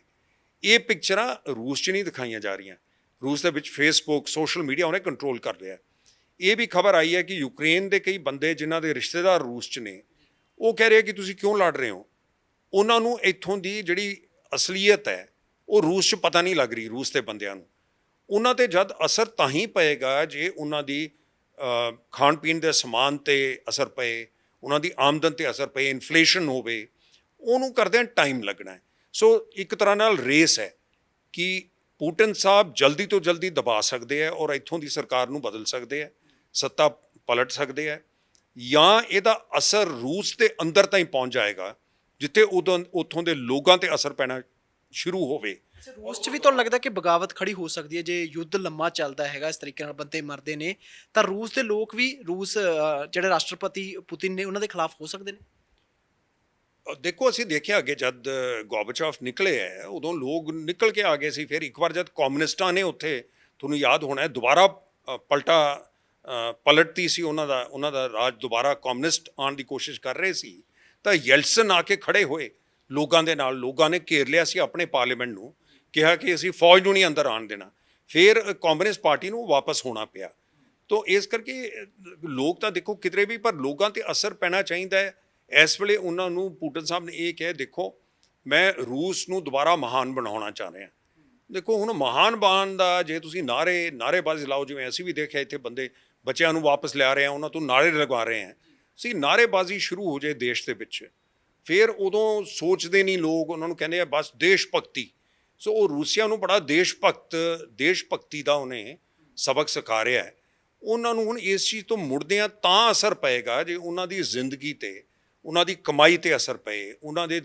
ਇਹ ਪਿਕਚਰਾਂ ਰੂਸ 'ਚ ਨਹੀਂ ਦਿਖਾਈਆਂ ਜਾ ਰਹੀਆਂ। ਰੂਸ ਦੇ ਵਿੱਚ ਫੇਸਬੁੱਕ, ਸੋਸ਼ਲ ਮੀਡੀਆ ਉਹਨੇ ਕੰਟਰੋਲ ਕਰ ਲਿਆ। ਇਹ ਵੀ ਖਬਰ ਆਈ ਹੈ ਕਿ ਯੂਕਰੇਨ ਦੇ ਕਈ ਬੰਦੇ ਜਿਨ੍ਹਾਂ ਦੇ ਰਿਸ਼ਤੇਦਾਰ ਰੂਸ 'ਚ ਨੇ, ਉਹ ਕਹਿ ਰਹੇ ਕਿ ਤੁਸੀਂ ਕਿਉਂ ਲੜ ਰਹੇ ਹੋ, ਉਹਨਾਂ ਨੂੰ ਇੱਥੋਂ ਦੀ ਜਿਹੜੀ ਅਸਲੀਅਤ ਹੈ ਉਹ ਰੂਸ 'ਚ ਪਤਾ ਨਹੀਂ ਲੱਗ ਰਹੀ। ਰੂਸ ਦੇ ਬੰਦਿਆਂ ਨੂੰ ਉਹਨਾਂ 'ਤੇ ਜਦ ਅਸਰ ਤਾਂ ਹੀ ਪਏਗਾ ਜੇ ਉਹਨਾਂ ਦੀ ਖਾਣ ਪੀਣ ਦੇ ਸਮਾਨ 'ਤੇ ਅਸਰ ਪਏ, ਉਹਨਾਂ ਦੀ ਆਮਦਨ 'ਤੇ ਅਸਰ ਪਏ, ਇਨਫਲੇਸ਼ਨ ਹੋਵੇ, ਉਹਨੂੰ ਕਰਦਿਆਂ ਟਾਈਮ ਲੱਗਣਾ ਹੈ। ਸੋ ਇੱਕ ਤਰ੍ਹਾਂ ਨਾਲ ਰੇਸ ਹੈ ਕਿ ਪੁਟਿਨ ਸਾਹਿਬ ਜਲਦੀ ਤੋਂ ਜਲਦੀ ਦਬਾ ਸਕਦੇ ਹੈ ਔਰ ਇੱਥੋਂ ਦੀ ਸਰਕਾਰ ਨੂੰ ਬਦਲ ਸਕਦੇ ਹੈ, ਸੱਤਾ ਪਲਟ ਸਕਦੇ ਹੈ, ਜਾਂ ਇਹਦਾ ਅਸਰ ਰੂਸ ਦੇ ਅੰਦਰ ਤਾਂ ਹੀ ਪਹੁੰਚ ਜਾਏਗਾ ਜਿੱਥੇ ਉੱਥੋਂ ਦੇ ਲੋਕਾਂ 'ਤੇ ਅਸਰ ਪੈਣਾ ਸ਼ੁਰੂ ਹੋਵੇ। ਰੂਸ 'ਚ ਵੀ ਤੁਹਾਨੂੰ ਲੱਗਦਾ ਕਿ ਬਗਾਵਤ ਖੜੀ ਹੋ ਸਕਦੀ ਹੈ ਜੇ ਯੁੱਧ ਲੰਮਾ ਚੱਲਦਾ ਹੈਗਾ, ਇਸ ਤਰੀਕੇ ਨਾਲ ਬੰਦੇ ਮਰਦੇ ਨੇ, ਤਾਂ ਰੂਸ ਦੇ ਲੋਕ ਵੀ ਜਿਹੜੇ ਰਾਸ਼ਟਰਪਤੀ ਪੁਤਿਨ ਨੇ ਉਹਨਾਂ ਦੇ ਖਿਲਾਫ ਹੋ ਸਕਦੇ ਨੇ? ਦੇਖੋ, ਅਸੀਂ ਦੇਖਿਆ ਅੱਗੇ ਜਦ ਗੋਰਬਾਚੋਵ ਨਿਕਲੇ ਹੈ, ਉਦੋਂ ਲੋਕ ਨਿਕਲ ਕੇ ਆ ਗਏ ਸੀ। ਫਿਰ ਇੱਕ ਵਾਰ ਜਦ ਕਮਿਊਨਿਸਟਾਂ ਨੇ ਉੱਥੇ, ਤੁਹਾਨੂੰ ਯਾਦ ਹੋਣਾ, ਦੁਬਾਰਾ ਪਲਟਤੀ ਸੀ ਉਹਨਾਂ ਦਾ ਰਾਜ, ਦੁਬਾਰਾ ਕਮਿਊਨਿਸਟ ਆਉਣ ਦੀ ਕੋਸ਼ਿਸ਼ ਕਰ ਰਹੇ ਸੀ, ਤਾਂ ਯੈਲਸਨ ਆ ਕੇ ਖੜੇ ਹੋਏ ਲੋਕਾਂ ਦੇ ਨਾਲ। ਲੋਕਾਂ ਨੇ ਘੇਰ ਲਿਆ ਸੀ ਆਪਣੇ ਪਾਰਲੀਮੈਂਟ ਨੂੰ, ਕਿਹਾ ਕਿ ਅਸੀਂ ਫੌਜ ਨੂੰ ਨਹੀਂ ਅੰਦਰ ਆਉਣ ਦੇਣਾ। ਫਿਰ ਕਮਿਊਨਿਸਟ ਪਾਰਟੀ ਨੂੰ ਵਾਪਸ ਹੋਣਾ ਪਿਆ। ਤੋ ਇਸ ਕਰਕੇ ਲੋਕ ਤਾਂ ਦੇਖੋ ਕਿਧਰੇ ਵੀ, ਪਰ ਲੋਕਾਂ 'ਤੇ ਅਸਰ ਪੈਣਾ ਚਾਹੀਦਾ ਹੈ। ਇਸ ਵੇਲੇ ਉਹਨਾਂ ਨੂੰ ਪੁਟਿਨ ਸਾਹਿਬ ਨੇ ਇਹ ਕਿਹਾ, ਦੇਖੋ ਮੈਂ ਰੂਸ ਨੂੰ ਦੁਬਾਰਾ ਮਹਾਨ ਬਣਾਉਣਾ ਚਾਹ ਰਿਹਾ। ਦੇਖੋ ਹੁਣ ਮਹਾਨ ਬਣਨ ਦਾ ਜੇ ਤੁਸੀਂ ਨਾਅਰੇਬਾਜ਼ੀ ਲਾਓ, ਜਿਵੇਂ ਅਸੀਂ ਵੀ ਦੇਖਿਆ ਇੱਥੇ ਬੰਦੇ ਬੱਚਿਆਂ ਨੂੰ ਵਾਪਸ ਲਿਆ ਰਹੇ ਆ, ਉਹਨਾਂ ਤੋਂ ਨਾਅਰੇ ਲਗਵਾ ਰਹੇ ਆ, ਸੀ ਨਾਅਰੇਬਾਜ਼ੀ ਸ਼ੁਰੂ ਹੋ ਜਾਏ ਦੇਸ਼ ਦੇ ਵਿੱਚ, ਫਿਰ ਉਦੋਂ ਸੋਚਦੇ ਨਹੀਂ ਲੋਕ, ਉਹਨਾਂ ਨੂੰ ਕਹਿੰਦੇ ਆ ਬਸ ਦੇਸ਼ ਭਗਤੀ। ਸੋ ਉਹ ਰੂਸੀਆ ਨੂੰ ਬੜਾ ਦੇਸ਼ ਭਗਤੀ ਦਾ ਉਹਨੇ ਸਬਕ ਸਿਖਾ ਰਿਹਾ ਹੈ। ਉਹਨਾਂ ਨੂੰ ਹੁਣ ਇਸ ਚੀਜ਼ ਤੋਂ ਮੁੜਦਿਆਂ ਤਾਂ ਅਸਰ ਪਏਗਾ ਜੇ ਉਹਨਾਂ ਦੀ ਜ਼ਿੰਦਗੀ 'ਤੇ, ਉਹਨਾਂ ਦੀ ਕਮਾਈ 'ਤੇ ਅਸਰ ਪਏ, ਉਹਨਾਂ ਦੇ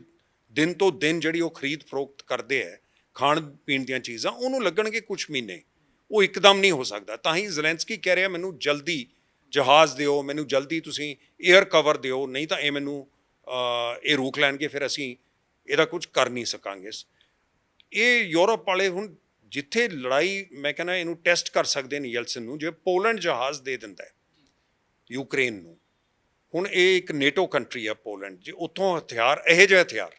ਦਿਨ ਤੋਂ ਦਿਨ ਜਿਹੜੀ ਉਹ ਖਰੀਦ ਫਰੋਖਤ ਕਰਦੇ ਹੈ ਖਾਣ ਪੀਣ ਦੀਆਂ ਚੀਜ਼ਾਂ, ਉਹਨੂੰ ਲੱਗਣਗੇ ਕੁਛ ਮਹੀਨੇ, ਉਹ ਇੱਕਦਮ ਨਹੀਂ ਹੋ ਸਕਦਾ। ਤਾਂ ਹੀ ਜ਼ੈਲੈਂਸਕੀ ਕਹਿ ਰਿਹਾ ਮੈਨੂੰ ਜਲਦੀ ਜਹਾਜ਼ ਦਿਓ, ਮੈਨੂੰ ਜਲਦੀ ਤੁਸੀਂ ਏਅਰ ਕਵਰ ਦਿਓ, ਨਹੀਂ ਤਾਂ ਇਹ ਮੈਨੂੰ ਇਹ ਰੋਕ ਲੈਣਗੇ, ਫਿਰ ਅਸੀਂ ਇਹਦਾ ਕੁਝ ਕਰ ਨਹੀਂ ਸਕਾਂਗੇ। ਇਹ ਯੂਰਪ ਵਾਲੇ ਹੁਣ ਜਿੱਥੇ ਲੜਾਈ, ਮੈਂ ਕਹਿੰਦਾ ਇਹਨੂੰ ਟੈਸਟ ਕਰ ਸਕਦੇ ਨੇ ਯੈਲਸਨ ਨੂੰ, ਜੇ ਪੋਲੈਂਡ ਜਹਾਜ਼ ਦੇ ਦਿੰਦਾ ਹੈ ਯੂਕਰੇਨ ਨੂੰ। ਹੁਣ ਇਹ ਇੱਕ ਨੇਟੋ ਕੰਟਰੀ ਹੈ ਪੋਲੈਂਡ, ਜੇ ਉੱਥੋਂ ਹਥਿਆਰ, ਇਹੋ ਜਿਹੇ ਹਥਿਆਰ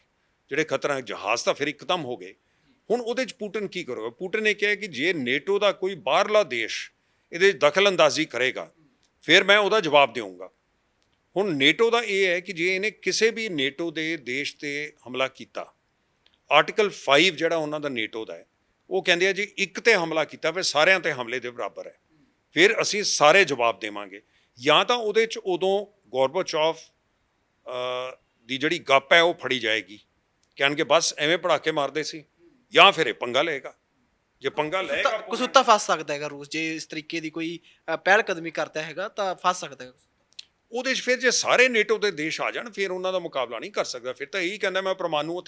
ਜਿਹੜੇ ਖਤਰਨਾਕ ਜਹਾਜ਼ ਤਾਂ ਫਿਰ ਇੱਕਦਮ ਹੋ ਗਏ। ਹੁਣ ਉਹਦੇ 'ਚ ਪੁਟਿਨ ਕੀ ਕਰੇਗਾ? ਪੁਟਿਨ ਨੇ ਕਿਹਾ ਕਿ ਜੇ ਨੇਟੋ ਦਾ ਕੋਈ ਬਾਹਰਲਾ ਦੇਸ਼ ਇਹਦੇ 'ਚ ਦਖਲ ਅੰਦਾਜ਼ੀ ਕਰੇਗਾ ਫਿਰ ਮੈਂ ਉਹਦਾ ਜਵਾਬ ਦੇਵਾਂਗਾ। ਹੁਣ ਨੇਟੋ ਦਾ ਇਹ ਹੈ ਕਿ ਜੇ ਇਹਨੇ ਕਿਸੇ ਵੀ ਨੇਟੋ ਦੇ ਦੇਸ਼ 'ਤੇ ਹਮਲਾ ਕੀਤਾ, ਆਰਟੀਕਲ 5 ਜਿਹੜਾ ਉਹਨਾਂ ਦਾ ਨੇਟੋ ਦਾ ਹੈ, ਉਹ ਕਹਿੰਦੇ ਆ ਜੇ ਇੱਕ 'ਤੇ ਹਮਲਾ ਕੀਤਾ ਫਿਰ ਸਾਰਿਆਂ 'ਤੇ ਹਮਲੇ ਦੇ ਬਰਾਬਰ ਹੈ, ਫਿਰ ਅਸੀਂ ਸਾਰੇ ਜਵਾਬ ਦੇਵਾਂਗੇ। ਜਾਂ ਤਾਂ ਉਹਦੇ 'ਚ ਉਦੋਂ ਗੋਰਬਾਚੋਵ ਦੀ ਜਿਹੜੀ ਗੱਪ ਹੈ ਉਹ ਫੜੀ ਜਾਏਗੀ ਕਹਿਣਗੇ ਬਸ ਐਵੇਂ ਪੜਾਕੇ ਮਾਰਦੇ ਸੀ, ਜਾਂ ਫਿਰ ਇਹ ਪੰਗਾ ਲਏਗਾ। ਜੇ ਪੰਗਾ ਲਏਗਾ ਕਸੂਤਾ ਫਸ ਸਕਦਾ ਹੈਗਾ ਰੂਸ, ਜੇ ਇਸ ਤਰੀਕੇ ਦੀ ਕੋਈ ਪਹਿਲ ਕਦਮੀ ਕਰਦਾ ਹੈਗਾ ਤਾਂ ਫਸ ਸਕਦਾ ਹੈ। ਉਹਦੇ 'ਚ ਫਿਰ ਜੇ ਸਾਰੇ ਨੇਟੋ ਦੇ ਦੇਸ਼ ਆ ਜਾਣ ਫਿਰ ਉਹਨਾਂ ਦਾ ਮੁਕਾਬਲਾ ਨਹੀਂ ਕਰ ਸਕਦਾ। ਫਿਰ ਤਾਂ ਇਹੀ ਕਹਿੰਦਾ ਮੈਂ ਪਰਮਾਣੂ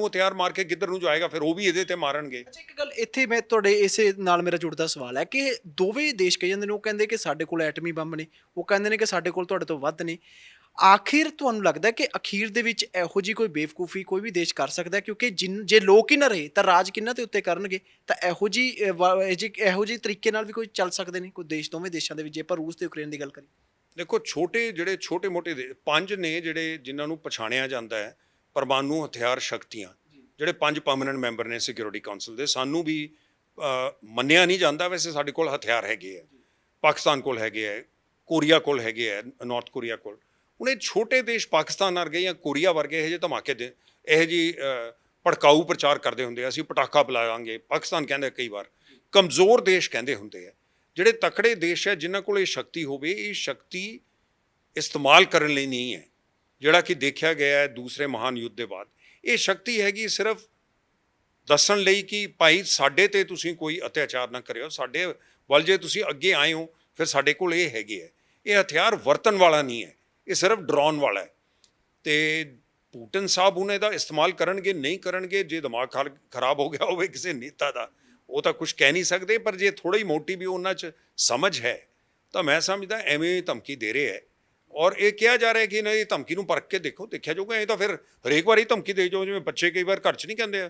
ਹਥਿਆਰ ਮਾਰ ਕੇ ਕਿੱਧਰ ਨੂੰ ਜਾਏਗਾ, ਫਿਰ ਉਹ ਵੀ ਇਹਦੇ ਤੇ ਮਾਰਨਗੇ। ਅੱਛਾ, ਇੱਕ ਗੱਲ ਇੱਥੇ ਮੈਂ ਤੁਹਾਡੇ ਇਸੇ ਨਾਲ ਮੇਰਾ ਜੁੜਦਾ ਸਵਾਲ ਹੈ ਕਿ ਦੋਵੇਂ ਦੇਸ਼ ਕਹੀ ਜਾਂਦੇ ਨੇ, ਉਹ ਕਹਿੰਦੇ ਕਿ ਸਾਡੇ ਕੋਲ ਐਟਮੀ ਬੰਬ ਨੇ, ਉਹ ਕਹਿੰਦੇ ਨੇ ਕਿ ਸਾਡੇ ਕੋਲ ਤੁਹਾਡੇ ਤੋਂ ਵੱਧ ਨੇ। ਆਖਿਰ ਤੁਹਾਨੂੰ ਲੱਗਦਾ ਕਿ ਅਖੀਰ ਦੇ ਵਿੱਚ ਇਹੋ ਜੀ ਕੋਈ ਬੇਵਕੂਫੀ ਕੋਈ ਵੀ ਦੇਸ਼ ਕਰ ਸਕਦਾ ਹੈ? ਕਿਉਂਕਿ ਜੇ ਲੋਕ ਹੀ ਨਾ ਰਹੇ ਤਾਂ ਰਾਜ ਕਿਹਨਾਂ ਦੇ ਉੱਤੇ ਕਰਨਗੇ? ਤਾਂ ਇਹੋ ਜੀ ਤਰੀਕੇ ਨਾਲ ਵੀ ਕੋਈ ਚੱਲ ਸਕਦੇ ਨੇ ਕੋਈ ਦੇਸ਼, ਦੋਵੇਂ ਦੇਸ਼ਾਂ ਦੇ ਵਿੱਚ, ਜੇ ਆਪਾਂ ਰੂਸ ਤੇ ਯੂਕਰੇਨ ਦੀ ਗੱਲ ਕਰੀਏ। ਦੇਖੋ ਜਿਹੜੇ ਛੋਟੇ ਮੋਟੇ ਪੰਜ ਨੇ ਜਿਹੜੇ ਜਿਨ੍ਹਾਂ ਨੂੰ ਪਛਾਣਿਆ ਜਾਂਦਾ ਹੈ ਪਰਮਾਣੂ ਹਥਿਆਰ ਸ਼ਕਤੀਆਂ, ਜਿਹੜੇ 5 ਪਰਮਾਨੈਂਟ ਮੈਂਬਰ ਨੇ ਸਿਕਿਉਰਿਟੀ ਕਾਉਂਸਲ ਦੇ, ਸਾਨੂੰ ਵੀ ਮੰਨਿਆ ਨਹੀਂ ਜਾਂਦਾ। ਵੈਸੇ ਸਾਡੇ ਕੋਲ ਹਥਿਆਰ ਹੈਗੇ ਹੈ, ਪਾਕਿਸਤਾਨ ਕੋਲ ਹੈਗੇ ਹੈ, ਕੋਰੀਆ ਕੋਲ ਹੈਗੇ ਹੈ, ਨਾਰਥ ਕੋਰੀਆ ਕੋਲ। ਹੁਣ ਇਹ ਛੋਟੇ ਦੇਸ਼ ਪਾਕਿਸਤਾਨ ਵਰਗੇ ਜਾਂ ਕੋਰੀਆ ਵਰਗੇ ਇਹੋ ਜਿਹੇ ਧਮਾਕੇ ਦੇ ਇਹੋ ਜਿਹੀ ਭੜਕਾਊ ਪ੍ਰਚਾਰ ਕਰਦੇ ਹੁੰਦੇ ਆ, ਅਸੀਂ ਪਟਾਕਾ ਬੁਲਾਵਾਂਗੇ। ਪਾਕਿਸਤਾਨ ਕਹਿੰਦੇ ਕਈ ਵਾਰ ਕਮਜ਼ੋਰ ਦੇਸ਼ ਕਹਿੰਦੇ ਹੁੰਦੇ ਆ। ਜਿਹੜੇ ਤਕੜੇ ਦੇਸ਼ ਹੈ ਜਿਨ੍ਹਾਂ ਕੋਲ ਇਹ ਸ਼ਕਤੀ ਹੋਵੇ, ਇਹ ਸ਼ਕਤੀ ਇਸਤੇਮਾਲ ਕਰਨ ਲਈ ਨਹੀਂ ਹੈ। ਜਿਹੜਾ ਕਿ ਦੇਖਿਆ ਗਿਆ ਹੈ ਦੂਸਰੇ ਮਹਾਨ ਯੁੱਧ ਦੇ ਬਾਅਦ, ਇਹ ਸ਼ਕਤੀ ਹੈਗੀ ਸਿਰਫ ਦੱਸਣ ਲਈ ਕਿ ਭਾਈ ਸਾਡੇ ਤੇ ਤੁਸੀਂ ਕੋਈ ਅਤਿਆਚਾਰ ਨਾ ਕਰਿਓ, ਸਾਡੇ ਵੱਲ ਜੇ ਤੁਸੀਂ ਅੱਗੇ ਆਏ ਹੋ ਫਿਰ ਸਾਡੇ ਕੋਲ ਇਹ ਹੈਗੇ ਹੈ। ਇਹ ਹਥਿਆਰ ਵਰਤਣ ਵਾਲਾ ਨਹੀਂ ਹੈ, ਇਹ ਸਿਰਫ ਡਰਾਉਣ ਵਾਲਾ ਹੈ। ਤੇ ਪੁਟਿਨ ਸਾਹਿਬ ਹੁਣ ਇਹਦਾ ਇਸਤੇਮਾਲ ਕਰਨਗੇ ਨਹੀਂ ਕਰਨਗੇ, ਜੇ ਦਿਮਾਗ ਖਰਾਬ ਹੋ ਗਿਆ ਹੋਵੇ ਕਿਸੇ ਨੇਤਾ ਦਾ, ਉਹ ਤਾਂ ਕੁਝ ਕਹਿ ਨਹੀਂ ਸਕਦੇ। ਪਰ ਜੇ ਥੋੜ੍ਹੀ ਮੋਟੀ ਵੀ ਉਹਨਾਂ 'ਚ ਸਮਝ ਹੈ ਤਾਂ ਮੈਂ ਸਮਝਦਾ ਐਵੇਂ ਧਮਕੀ ਦੇ ਰਹੇ ਹੈ। ਔਰ ਇਹ ਕਿਹਾ ਜਾ ਰਿਹਾ ਕਿ ਨਾ ਇਹ ਧਮਕੀ ਨੂੰ ਪਰਖ ਕੇ ਦੇਖਿਆ ਜਾਊਗਾ। ਇਹ ਤਾਂ ਫਿਰ ਹਰੇਕ ਵਾਰੀ ਧਮਕੀ ਦੇ ਜਾਓ, ਜਿਵੇਂ ਬੱਚੇ ਕਈ ਵਾਰ ਘਰ 'ਚ ਨਹੀਂ ਕਹਿੰਦੇ ਆ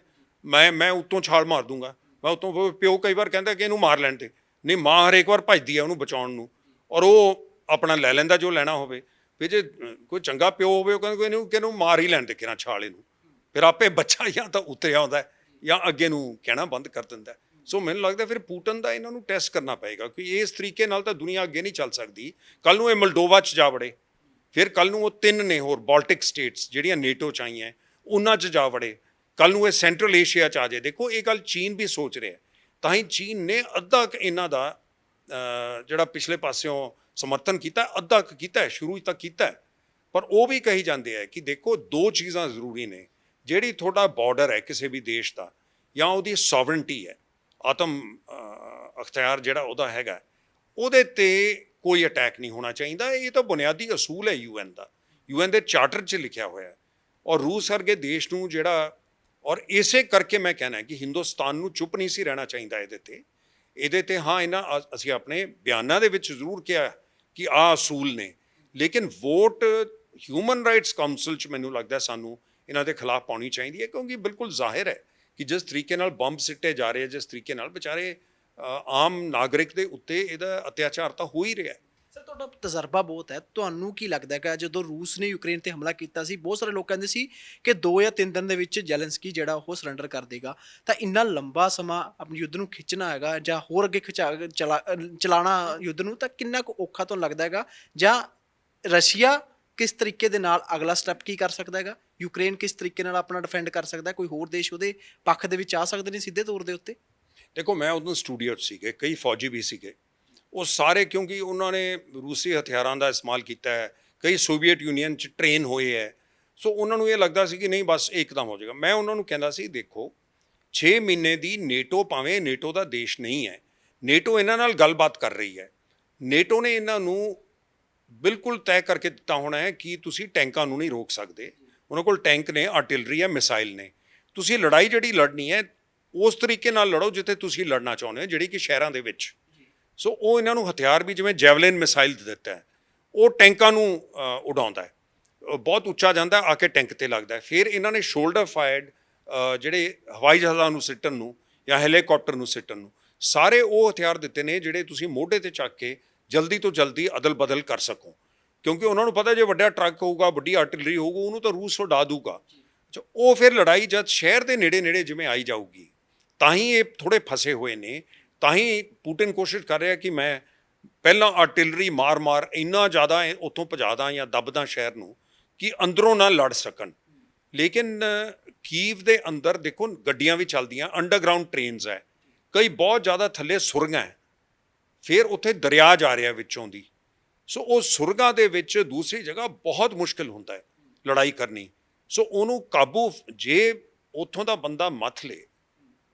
ਮੈਂ ਉੱਤੋਂ ਛਾਲ ਮਾਰ ਦੂੰਗਾ, ਮੈਂ ਉੱਤੋਂ। ਪਿਓ ਕਈ ਵਾਰ ਕਹਿੰਦਾ ਕਿ ਇਹਨੂੰ ਮਾਰ ਲੈਣ ਤੇ, ਨਹੀਂ ਮਾਂ ਹਰੇਕ ਵਾਰ ਭੱਜਦੀ ਹੈ ਉਹਨੂੰ ਬਚਾਉਣ ਨੂੰ, ਔਰ ਉਹ ਆਪਣਾ ਲੈ ਲੈਂਦਾ ਜੋ ਲੈਣਾ ਹੋਵੇ। ਫਿਰ ਜੇ ਕੋਈ ਚੰਗਾ ਪਿਓ ਹੋਵੇ ਉਹ ਕਹਿੰਦਾ ਇਹਨੂੰ ਮਾਰ ਹੀ ਲੈਣ ਤੇ ਕਿਹਨਾਂ ਛਾਲ ਇਹਨੂੰ, ਫਿਰ ਆਪੇ ਬੱਚਾ ਜਾਂ ਤਾਂ ਉਤਰਿਆ ਆਉਂਦਾ ਜਾਂ ਅੱਗੇ ਨੂੰ ਕਹਿਣਾ ਬੰਦ ਕਰ ਦਿੰਦਾ। ਸੋ ਮੈਨੂੰ ਲੱਗਦਾ ਫਿਰ ਪੁਟਿਨ ਦਾ ਇਹਨਾਂ ਨੂੰ ਟੈਸਟ ਕਰਨਾ ਪਏਗਾ ਕਿ ਇਸ ਤਰੀਕੇ ਨਾਲ ਤਾਂ ਦੁਨੀਆ ਅੱਗੇ ਨਹੀਂ ਚੱਲ ਸਕਦੀ। ਕੱਲ੍ਹ ਨੂੰ ਇਹ ਮਲਡੋਵਾ 'ਚ ਜਾ ਵੜੇ, ਫਿਰ ਕੱਲ੍ਹ ਨੂੰ ਉਹ 3 ਨੇ ਹੋਰ ਬਾਲਟਿਕ ਸਟੇਟਸ ਜਿਹੜੀਆਂ ਨੇਟੋ 'ਚ ਆਈਆਂ ਉਹਨਾਂ 'ਚ ਜਾ ਵੜੇ, ਕੱਲ੍ਹ ਨੂੰ ਇਹ ਸੈਂਟਰਲ ਏਸ਼ੀਆ 'ਚ ਆ ਜਾਏ। ਦੇਖੋ ਇਹ ਗੱਲ ਚੀਨ ਵੀ ਸੋਚ ਰਿਹਾ, ਤਾਂ ਹੀ ਚੀਨ ਨੇ ਅੱਧਾ ਕੁ ਇਹਨਾਂ ਦਾ ਜਿਹੜਾ ਪਿਛਲੇ ਪਾਸਿਓਂ ਸਮਰਥਨ ਕੀਤਾ, ਅੱਧਾ ਕੁ ਕੀਤਾ, ਸ਼ੁਰੂ ਤੱਕ ਕੀਤਾ। ਪਰ ਉਹ ਵੀ ਕਹੀ ਜਾਂਦੇ ਹੈ ਕਿ ਦੇਖੋ 2 ਚੀਜ਼ਾਂ ਜ਼ਰੂਰੀ ਨੇ, ਜਿਹੜੀ ਤੁਹਾਡਾ ਬਾਰਡਰ ਹੈ ਕਿਸੇ ਵੀ ਦੇਸ਼ ਦਾ ਜਾਂ ਉਹਦੀ ਸੋਵਰਨਟੀ ਹੈ, ਆਤਮ ਅਖਤਿਆਰ ਜਿਹੜਾ ਉਹਦਾ ਹੈਗਾ, ਉਹਦੇ 'ਤੇ ਕੋਈ ਅਟੈਕ ਨਹੀਂ ਹੋਣਾ ਚਾਹੀਦਾ। ਇਹ ਤਾਂ ਬੁਨਿਆਦੀ ਅਸੂਲ ਹੈ ਯੂਐਨ ਦਾ, ਯੂਐਨ ਦੇ ਚਾਰਟਰ 'ਚ ਲਿਖਿਆ ਹੋਇਆ। ਔਰ ਰੂਸ ਵਰਗੇ ਦੇਸ਼ ਨੂੰ ਜਿਹੜਾ, ਔਰ ਇਸੇ ਕਰਕੇ ਮੈਂ ਕਹਿਣਾ ਕਿ ਹਿੰਦੁਸਤਾਨ ਨੂੰ ਚੁੱਪ ਨਹੀਂ ਸੀ ਰਹਿਣਾ ਚਾਹੀਦਾ ਇਹਦੇ ਤੇ। ਹਾਂ ਅਸੀਂ ਆਪਣੇ ਬਿਆਨਾਂ ਦੇ ਵਿੱਚ ਜ਼ਰੂਰ ਕਿਹਾ ਕਿ ਆਹ ਅਸੂਲ ਨੇ, ਲੇਕਿਨ ਵੋਟ ਹਿਊਮਨ ਰਾਈਟਸ ਕਾਉਂਸਲ 'ਚ ਮੈਨੂੰ ਲੱਗਦਾ ਸਾਨੂੰ ਇਹਨਾਂ ਦੇ ਖਿਲਾਫ ਪਾਉਣੀ ਚਾਹੀਦੀ ਹੈ। ਕਿਉਂਕਿ ਬਿਲਕੁਲ ਜ਼ਾਹਿਰ ਹੈ ਕਿ ਜਿਸ ਤਰੀਕੇ ਨਾਲ ਬੰਬ ਸਿੱਟੇ ਜਾ ਰਹੇ, ਜਿਸ ਤਰੀਕੇ ਨਾਲ ਵਿਚਾਰੇ ਆਮ ਨਾਗਰਿਕ ਦੇ ਉੱਤੇ ਇਹਦਾ ਅਤਿਆਚਾਰ ਤਾਂ ਹੋ ਹੀ ਰਿਹਾ। ਸਰ, ਤੁਹਾਡਾ ਤਜਰਬਾ ਬਹੁਤ ਹੈ, ਤੁਹਾਨੂੰ ਕੀ ਲੱਗਦਾ ਹੈ ਜਦੋਂ ਰੂਸ ਨੇ ਯੂਕਰੇਨ ਤੇ ਹਮਲਾ ਕੀਤਾ ਸੀ, ਬਹੁਤ ਸਾਰੇ ਲੋਕ ਕਹਿੰਦੇ ਸੀ ਕਿ 2 ਜਾਂ 3 ਦਿਨ ਦੇ ਵਿੱਚ ਜ਼ੈਲੈਂਸਕੀ ਜਿਹੜਾ ਉਹ ਸਰੈਂਡਰ ਕਰ ਦੇਗਾ। ਤਾਂ ਇੰਨਾ ਲੰਬਾ ਸਮਾਂ ਆਪਣੇ ਯੁੱਧ ਨੂੰ ਖਿੱਚਣਾ ਹੈਗਾ ਜਾਂ ਹੋਰ ਅੱਗੇ ਚਲਾਉਣਾ ਯੁੱਧ ਨੂੰ, ਤਾਂ ਕਿੰਨਾ ਕੁ ਔਖਾ ਤੁਹਾਨੂੰ ਲੱਗਦਾ ਹੈਗਾ? ਜਾਂ ਰਸ਼ੀਆ ਕਿਸ ਤਰੀਕੇ ਦੇ ਨਾਲ ਅਗਲਾ ਸਟੈਪ ਕੀ ਕਰ ਸਕਦਾ ਹੈਗਾ? ਯੂਕਰੇਨ ਕਿਸ ਤਰੀਕੇ ਨਾਲ ਆਪਣਾ ਡਿਫੈਂਡ ਕਰ ਸਕਦਾ? ਕੋਈ ਹੋਰ ਦੇਸ਼ ਉਹਦੇ ਪੱਖ ਦੇ ਵਿੱਚ ਆ ਸਕਦੇ ਨੇ ਸਿੱਧੇ ਤੌਰ ਦੇ ਉੱਤੇ? ਦੇਖੋ ਮੈਂ ਉਦੋਂ ਸਟੂਡੀਓ 'ਚ ਸੀਗੇ, ਕਈ ਫੌਜੀ ਵੀ ਸੀਗੇ, ਉਹ ਸਾਰੇ ਕਿਉਂਕਿ ਉਹਨਾਂ ਨੇ ਰੂਸੀ ਹਥਿਆਰਾਂ ਦਾ ਇਸਤੇਮਾਲ ਕੀਤਾ ਹੈ, ਕਈ ਸੋਵੀਅਤ ਯੂਨੀਅਨ 'ਚ ਟ੍ਰੇਨ ਹੋਏ ਹੈ। ਸੋ ਉਹਨਾਂ ਨੂੰ ਇਹ ਲੱਗਦਾ ਸੀ ਕਿ ਨਹੀਂ ਬਸ ਇੱਕਦਮ ਹੋ ਜਾਏਗਾ। ਮੈਂ ਉਹਨਾਂ ਨੂੰ ਕਹਿੰਦਾ ਸੀ ਦੇਖੋ 6 ਮਹੀਨੇ ਦੀ ਨੇਟੋ, ਭਾਵੇਂ ਨੇਟੋ ਦਾ ਦੇਸ਼ ਨਹੀਂ ਹੈ, ਨੇਟੋ ਇਹਨਾਂ ਨਾਲ ਗੱਲਬਾਤ ਕਰ ਰਹੀ ਹੈ। ਨੇਟੋ ਨੇ ਇਹਨਾਂ ਨੂੰ ਬਿਲਕੁਲ ਤੈਅ ਕਰਕੇ ਦਿੱਤਾ ਹੋਣਾ ਹੈ ਕਿ ਤੁਸੀਂ ਟੈਂਕਾਂ ਨੂੰ ਨਹੀਂ ਰੋਕ ਸਕਦੇ। ਉਹਨਾਂ ਕੋਲ ਟੈਂਕ ਨੇ, ਆਰਟਿਲਰੀ ਹੈ, ਮਿਸਾਈਲ ਨੇ। ਤੁਸੀਂ ਲੜਾਈ ਜਿਹੜੀ ਲੜਨੀ ਹੈ ਉਸ ਤਰੀਕੇ ਨਾਲ ਲੜੋ ਜਿੱਥੇ ਤੁਸੀਂ ਲੜਨਾ ਚਾਹੁੰਦੇ ਹੋ, ਜਿਹੜੀ ਕਿ ਸ਼ਹਿਰਾਂ ਦੇ ਵਿੱਚ। ਸੋ ਉਹ ਇਹਨਾਂ ਨੂੰ ਹਥਿਆਰ ਵੀ ਜਿਵੇਂ ਜੈਵਲਿਨ ਮਿਸਾਈਲ ਦਿੱਤਾ ਹੈ, ਉਹ ਟੈਂਕਾਂ ਨੂੰ ਉਡਾਉਂਦਾ ਹੈ, ਬਹੁਤ ਉੱਚਾ ਜਾਂਦਾ ਆ ਕੇ ਟੈਂਕ 'ਤੇ ਲੱਗਦਾ ਹੈ। ਫਿਰ ਇਹਨਾਂ ਨੇ ਸ਼ੋਲਡਰ ਫਾਇਰਡ ਜਿਹੜੇ ਹਵਾਈ ਜਹਾਜ਼ਾਂ ਨੂੰ ਸਿੱਟਣ ਨੂੰ ਜਾਂ ਹੈਲੀਕਾਪਟਰ ਨੂੰ ਸਿੱਟਣ ਨੂੰ, ਸਾਰੇ ਉਹ ਹਥਿਆਰ ਦਿੱਤੇ ਨੇ ਜਿਹੜੇ ਤੁਸੀਂ ਮੋਢੇ 'ਤੇ ਚੱਕ ਕੇ ਜਲਦੀ ਤੋਂ ਜਲਦੀ ਅਦਲ ਬਦਲ ਕਰ ਸਕੋ। ਕਿਉਂਕਿ ਉਹਨਾਂ ਨੂੰ ਪਤਾ ਜੇ ਵੱਡਾ ਟਰੱਕ ਹੋਊਗਾ, ਵੱਡੀ ਆਰਟਿਲਰੀ ਹੋਊਗੀ, ਉਹਨੂੰ ਤਾਂ ਰੂਸ ਉਡਾ ਦੂਗਾ। ਉਹ ਫਿਰ ਲੜਾਈ ਜਦ ਸ਼ਹਿਰ ਦੇ ਨੇੜੇ ਜਿਵੇਂ ਆਈ ਜਾਊਗੀ, ਤਾਂ ਹੀ ਇਹ ਥੋੜ੍ਹੇ ਫਸੇ ਹੋਏ ਨੇ। ਤਾਂ ਹੀ ਪੁਟਿਨ ਕੋਸ਼ਿਸ਼ ਕਰ ਰਿਹਾ ਕਿ ਮੈਂ ਪਹਿਲਾਂ ਆਰਟਿਲਰੀ ਮਾਰ ਇੰਨਾ ਜ਼ਿਆਦਾ ਉੱਥੋਂ ਭਜਾਦਾ ਜਾਂ ਦੱਬਦਾ ਸ਼ਹਿਰ ਨੂੰ ਕਿ ਅੰਦਰੋਂ ਨਾ ਲੜ ਸਕਣ। ਲੇਕਿਨ ਕੀਵ ਦੇ ਅੰਦਰ ਦੇਖੋ ਗੱਡੀਆਂ ਵੀ ਚੱਲਦੀਆਂ, ਅੰਡਰਗਰਾਊਂਡ ਟ੍ਰੇਨਸ ਹੈ, ਕਈ ਬਹੁਤ ਜ਼ਿਆਦਾ ਥੱਲੇ ਸੁਰੰਗਾਂ ਹੈ, ਫਿਰ ਉੱਥੇ ਦਰਿਆ ਜਾ ਰਿਹਾ ਵਿੱਚੋਂ ਦੀ। ਸੋ ਉਹ ਸੁਰੰਗਾਂ ਦੇ ਵਿੱਚ ਦੂਸਰੀ ਜਗ੍ਹਾ ਬਹੁਤ ਮੁਸ਼ਕਿਲ ਹੁੰਦਾ ਹੈ ਲੜਾਈ ਕਰਨੀ। ਸੋ ਉਹਨੂੰ ਕਾਬੂ ਜੇ ਉੱਥੋਂ ਦਾ ਬੰਦਾ ਮੱਥ ਲੇ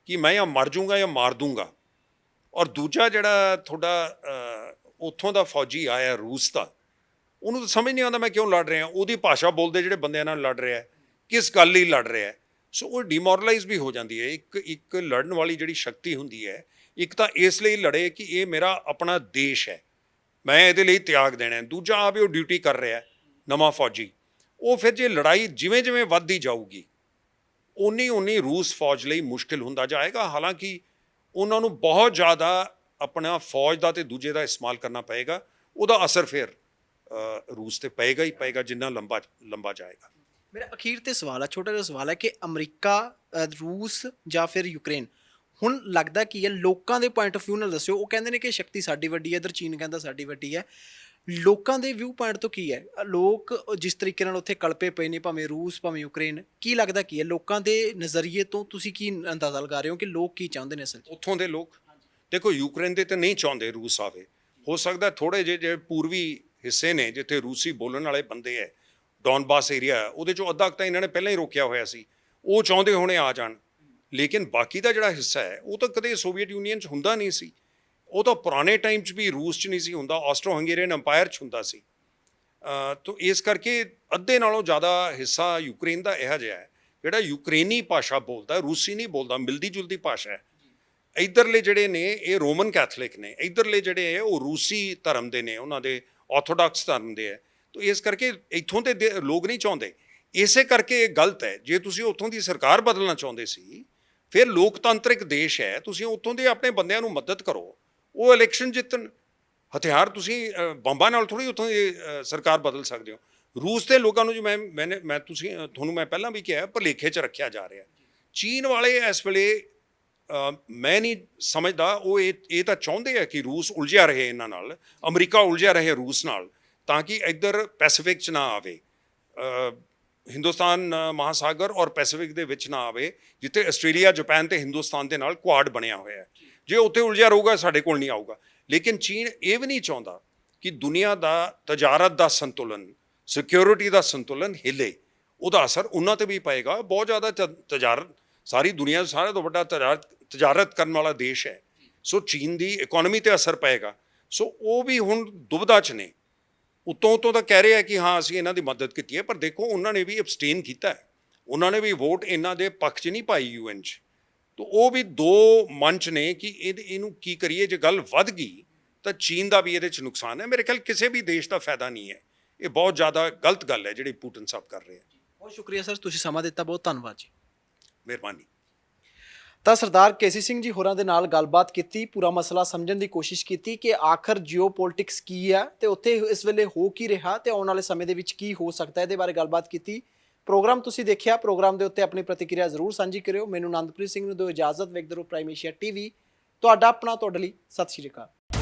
ਕਿ ਮੈਂ ਜਾਂ ਮਰ ਜਾਊਂਗਾ ਜਾਂ ਮਾਰ ਦੂੰਗਾ, ਔਰ ਦੂਜਾ ਜਿਹੜਾ ਤੁਹਾਡਾ ਉੱਥੋਂ ਦਾ ਫੌਜੀ ਆਇਆ ਰੂਸ ਦਾ, ਉਹਨੂੰ ਤਾਂ ਸਮਝ ਨਹੀਂ ਆਉਂਦਾ ਮੈਂ ਕਿਉਂ ਲੜ ਰਿਹਾ, ਉਹਦੀ ਭਾਸ਼ਾ ਬੋਲਦੇ ਜਿਹੜੇ ਬੰਦਿਆਂ ਨਾਲ ਲੜ ਰਿਹਾ, ਕਿਸ ਗੱਲ ਲਈ ਲੜ ਰਿਹਾ, ਸੋ ਉਹ ਡਿਮੋਰਲਾਈਜ਼ ਵੀ ਹੋ ਜਾਂਦੀ ਹੈ। ਇੱਕ ਲੜਨ ਵਾਲੀ ਜਿਹੜੀ ਸ਼ਕਤੀ ਹੁੰਦੀ ਹੈ, ਇੱਕ ਤਾਂ ਇਸ ਲਈ ਲੜੇ ਕਿ ਇਹ ਮੇਰਾ ਆਪਣਾ ਦੇਸ਼ ਹੈ, ਮੈਂ ਇਹਦੇ ਲਈ ਤਿਆਗ ਦੇਣਾ, ਦੂਜਾ ਆਪ ਉਹ ਡਿਊਟੀ ਕਰ ਰਿਹਾ ਨਵਾਂ ਫੌਜੀ, ਉਹ ਫਿਰ ਜੇ ਲੜਾਈ ਜਿਵੇਂ ਜਿਵੇਂ ਵੱਧਦੀ ਜਾਊਗੀ ਉਨੀ ਰੂਸ ਫੌਜ ਲਈ ਮੁਸ਼ਕਿਲ ਹੁੰਦਾ ਜਾਏਗਾ। ਹਾਲਾਂਕਿ ਉਹਨਾਂ ਨੂੰ ਬਹੁਤ ਜ਼ਿਆਦਾ ਆਪਣਾ ਫੌਜ ਦਾ ਤੇ ਦੂਜੇ ਦਾ ਇਸਤੇਮਾਲ ਕਰਨਾ ਪਏਗਾ, ਉਹਦਾ ਅਸਰ ਫਿਰ ਰੂਸ ਤੇ ਪਏਗਾ ਹੀ ਪਏਗਾ ਜਿੰਨਾ ਲੰਬਾ ਜਾਏਗਾ। ਮੇਰਾ ਅਖੀਰ ਤੇ ਸਵਾਲ ਹੈ, ਛੋਟਾ ਜਿਹਾ ਸਵਾਲ ਹੈ ਕਿ ਅਮਰੀਕਾ, ਰੂਸ ਜਾਂ ਫਿਰ ਯੂਕਰੇਨ, ਹੁਣ ਲੱਗਦਾ ਕੀ ਹੈ ਲੋਕਾਂ ਦੇ ਪੁਆਇੰਟ ਆਫ View ਨਾਲ ਦੱਸਿਓ। ਉਹ ਕਹਿੰਦੇ ਨੇ ਕਿ ਸ਼ਕਤੀ ਸਾਡੀ ਵੱਡੀ ਹੈ, ਇੱਧਰ ਚੀਨ ਕਹਿੰਦਾ ਸਾਡੀ ਵੱਡੀ ਹੈ, ਲੋਕਾਂ ਦੇ ਵਿਊ ਪੁਆਇੰਟ ਤੋਂ ਕੀ ਹੈ? ਲੋਕ ਜਿਸ ਤਰੀਕੇ ਨਾਲ ਉੱਥੇ ਕਲਪੇ ਪਏ ਨੇ, ਭਾਵੇਂ ਰੂਸ ਭਾਵੇਂ ਯੂਕਰੇਨ, ਕੀ ਲੱਗਦਾ ਕੀ ਹੈ ਲੋਕਾਂ ਦੇ ਨਜ਼ਰੀਏ ਤੋਂ? ਤੁਸੀਂ ਕੀ ਅੰਦਾਜ਼ਾ ਲਗਾ ਰਹੇ ਹੋ ਕਿ ਲੋਕ ਕੀ ਚਾਹੁੰਦੇ ਨੇ ਅਸਲ 'ਚ? ਉੱਥੋਂ ਦੇ ਲੋਕ ਦੇਖੋ, ਯੂਕਰੇਨ ਦੇ ਤਾਂ ਨਹੀਂ ਚਾਹੁੰਦੇ ਰੂਸ ਆਵੇ, ਹੋ ਸਕਦਾ ਥੋੜ੍ਹੇ ਜਿਹੇ ਜਿਹੜੇ ਪੂਰਬੀ ਹਿੱਸੇ ਨੇ ਜਿੱਥੇ ਰੂਸੀ ਬੋਲਣ ਵਾਲੇ ਬੰਦੇ ਹੈ, ਡੌਨਬਾਸ ਏਰੀਆ, ਉਹਦੇ 'ਚੋਂ ਅੱਧਾ ਤਾਂ ਇਹਨਾਂ ਨੇ ਪਹਿਲਾਂ ਹੀ ਰੋਕਿਆ ਹੋਇਆ ਸੀ, ਉਹ ਚਾਹੁੰਦੇ ਹੋਣੇ ਆ ਜਾਣ। ਲੇਕਿਨ ਬਾਕੀ ਦਾ ਜਿਹੜਾ ਹਿੱਸਾ ਹੈ ਉਹ ਤਾਂ ਕਦੇ ਸੋਵੀਅਤ ਯੂਨੀਅਨ 'ਚ ਹੁੰਦਾ ਨਹੀਂ ਸੀ, ਉਹ ਤਾਂ ਪੁਰਾਣੇ ਟਾਈਮ 'ਚ ਵੀ ਰੂਸ 'ਚ ਨਹੀਂ ਸੀ ਹੁੰਦਾ, ਆਸਟਰੋ ਹੰਗੇਰੀਅਨ ਅੰਪਾਇਰ 'ਚ ਹੁੰਦਾ ਸੀ। ਤਾਂ ਇਸ ਕਰਕੇ ਅੱਧੇ ਨਾਲੋਂ ਜ਼ਿਆਦਾ ਹਿੱਸਾ ਯੂਕਰੇਨ ਦਾ ਇਹੋ ਜਿਹਾ ਹੈ ਜਿਹੜਾ ਯੂਕਰੇਨੀ ਭਾਸ਼ਾ ਬੋਲਦਾ, ਰੂਸੀ ਨਹੀਂ ਬੋਲਦਾ, ਮਿਲਦੀ ਜੁਲਦੀ ਭਾਸ਼ਾ ਹੈ। ਇੱਧਰਲੇ ਜਿਹੜੇ ਨੇ ਇਹ ਰੋਮਨ ਕੈਥੋਲਿਕ ਨੇ, ਇੱਧਰਲੇ ਜਿਹੜੇ ਹੈ ਉਹ ਰੂਸੀ ਧਰਮ ਦੇ ਨੇ, ਉਹਨਾਂ ਦੇ ਆਰਥੋਡਾਕਸ ਧਰਮ ਦੇ ਹੈ। ਤਾਂ ਇਸ ਕਰਕੇ ਇੱਥੋਂ ਦੇ ਲੋਕ ਨਹੀਂ ਚਾਹੁੰਦੇ, ਇਸੇ ਕਰਕੇ ਇਹ ਗਲਤ ਹੈ। ਜੇ ਤੁਸੀਂ ਉੱਥੋਂ ਦੀ ਸਰਕਾਰ ਬਦਲਣਾ ਚਾਹੁੰਦੇ ਸੀ, ਫਿਰ ਲੋਕਤੰਤਰਿਕ ਦੇਸ਼ ਹੈ, ਤੁਸੀਂ ਉੱਥੋਂ ਦੇ ਆਪਣੇ ਬੰਦਿਆਂ ਨੂੰ ਮਦਦ ਕਰੋ, ਉਹ ਇਲੈਕਸ਼ਨ ਜਿੱਤਣ। ਹਥਿਆਰ ਤੁਸੀਂ ਬੰਬਾਂ ਨਾਲ ਥੋੜ੍ਹੀ ਉੱਥੋਂ ਦੀ ਸਰਕਾਰ ਬਦਲ ਸਕਦੇ ਹੋ। ਰੂਸ ਦੇ ਲੋਕਾਂ ਨੂੰ ਜੀ ਤੁਹਾਨੂੰ ਮੈਂ ਪਹਿਲਾਂ ਵੀ ਕਿਹਾ, ਭੁਲੇਖੇ 'ਚ ਰੱਖਿਆ ਜਾ ਰਿਹਾ। ਚੀਨ ਵਾਲੇ ਇਸ ਵੇਲੇ ਮੈਂ ਨਹੀਂ ਸਮਝਦਾ, ਉਹ ਇਹ ਤਾਂ ਚਾਹੁੰਦੇ ਆ ਕਿ ਰੂਸ ਉਲਝਿਆ ਰਹੇ ਇਹਨਾਂ ਨਾਲ, ਅਮਰੀਕਾ ਉਲਝਿਆ ਰਹੇ ਰੂਸ ਨਾਲ, ਤਾਂ ਕਿ ਇੱਧਰ ਪੈਸੀਫਿਕ 'ਚ ਨਾ ਆਵੇ, ਹਿੰਦੁਸਤਾਨ ਮਹਾਸਾਗਰ ਔਰ ਪੈਸੀਫਿਕ ਦੇ ਵਿੱਚ ਨਾ ਆਵੇ, ਜਿੱਥੇ ਆਸਟ੍ਰੇਲੀਆ, ਜਾਪਾਨ ਤੇ ਹਿੰਦੁਸਤਾਨ ਦੇ ਨਾਲ ਕੁਆਡ ਬਣਿਆ ਹੋਇਆ ਹੈ। ਜੇ ਉੱਥੇ ਉਲਝਿਆ ਰਹੂਗਾ ਸਾਡੇ ਕੋਲ ਨਹੀਂ ਆਊਗਾ। ਲੇਕਿਨ ਚੀਨ ਇਹ ਵੀ ਨਹੀਂ ਚਾਹੁੰਦਾ ਕਿ ਦੁਨੀਆ ਦਾ ਤਜਾਰਤ ਦਾ ਸੰਤੁਲਨ, ਸਿਕਿਉਰਿਟੀ ਦਾ ਸੰਤੁਲਨ ਹਿੱਲੇ, ਉਹਦਾ ਅਸਰ ਉਹਨਾਂ 'ਤੇ ਵੀ ਪਏਗਾ। ਬਹੁਤ ਜ਼ਿਆਦਾ ਤਜਾਰਤ, ਸਾਰੀ ਦੁਨੀਆ ਦਾ ਸਾਰਿਆਂ ਤੋਂ ਵੱਡਾ ਤਜਾਰਤ ਕਰਨ ਵਾਲਾ ਦੇਸ਼ ਹੈ, ਸੋ ਚੀਨ ਦੀ ਇਕਨੋਮੀ 'ਤੇ ਅਸਰ ਪਏਗਾ। ਸੋ ਉਹ ਵੀ ਹੁਣ ਦੁਬਿਧਾ 'ਚ ਨੇ, ਉੱਤੋਂ ਤਾਂ ਕਹਿ ਰਹੇ ਆ ਕਿ ਹਾਂ ਅਸੀਂ ਇਹਨਾਂ ਦੀ ਮਦਦ ਕੀਤੀ ਹੈ, ਪਰ ਦੇਖੋ ਉਹਨਾਂ ਨੇ ਵੀ ਅਬਸਟੇਨ ਕੀਤਾ ਹੈ, ਉਹਨਾਂ ਨੇ ਵੀ ਵੋਟ ਇਹਨਾਂ ਦੇ ਪੱਖ 'ਚ ਨਹੀਂ ਪਾਈ UN 'ਚ। ਤਾਂ ਉਹ ਵੀ ਦੋ ਮੰਚ ਨੇ ਕਿ ਇਹਨੂੰ ਕੀ ਕਰੀਏ। ਜੇ ਗੱਲ ਵੱਧ ਗਈ ਤਾਂ ਚੀਨ ਦਾ ਵੀ ਇਹਦੇ 'ਚ ਨੁਕਸਾਨ ਹੈ। ਮੇਰੇ ਖਿਆਲ ਕਿਸੇ ਵੀ ਦੇਸ਼ ਦਾ ਫਾਇਦਾ ਨਹੀਂ ਹੈ। ਇਹ ਬਹੁਤ ਜ਼ਿਆਦਾ ਗਲਤ ਗੱਲ ਹੈ ਜਿਹੜੀ ਪੁਟਿਨ ਸਾਹਿਬ ਕਰ ਰਹੇ ਆ। ਬਹੁਤ ਸ਼ੁਕਰੀਆ ਸਰ, ਤੁਸੀਂ ਸਮਾਂ ਦਿੱਤਾ, ਬਹੁਤ ਧੰਨਵਾਦ ਜੀ। ਮਿਹਰਬਾਨੀ। ਤਾਂ ਸਰਦਾਰ ਕੇਸੀ ਸਿੰਘ ਜੀ ਹੋਰਾਂ ਦੇ ਨਾਲ ਗੱਲਬਾਤ ਕੀਤੀ, ਪੂਰਾ ਮਸਲਾ ਸਮਝਣ ਦੀ ਕੋਸ਼ਿਸ਼ ਕੀਤੀ ਕਿ ਆਖਰ ਜੀਓਪੋਲਿਟਿਕਸ ਕੀ ਹੈ ਤੇ ਉੱਥੇ ਇਸ ਵੇਲੇ ਹੋ ਕੀ ਰਿਹਾ ਤੇ ਆਉਣ ਵਾਲੇ ਸਮੇਂ ਦੇ ਵਿੱਚ ਕੀ ਹੋ ਸਕਦਾ, ਇਹਦੇ ਬਾਰੇ ਗੱਲਬਾਤ ਕੀਤੀ। ਪ੍ਰੋਗਰਾਮ ਤੁਸੀਂ ਦੇਖਿਆ, ਪ੍ਰੋਗਰਾਮ ਦੇ ਉੱਤੇ ਆਪਣੀ ਪ੍ਰਤੀਕਿਰਿਆ ਜ਼ਰੂਰ ਸਾਂਝੀ ਕਰਿਓ। ਮੈਨੂੰ ਆਨੰਦਪ੍ਰੀਤ ਸਿੰਘ ਨੂੰ ਦਿਓ ਇਜਾਜ਼ਤ। ਵੇਖਦੇ ਰਹੋ ਪ੍ਰਾਈਮ ਏਸ਼ੀਆ TV, ਤੁਹਾਡਾ ਆਪਣਾ, ਤੁਹਾਡੇ ਲਈ। ਸਤਿ ਸ਼੍ਰੀ ਅਕਾਲ।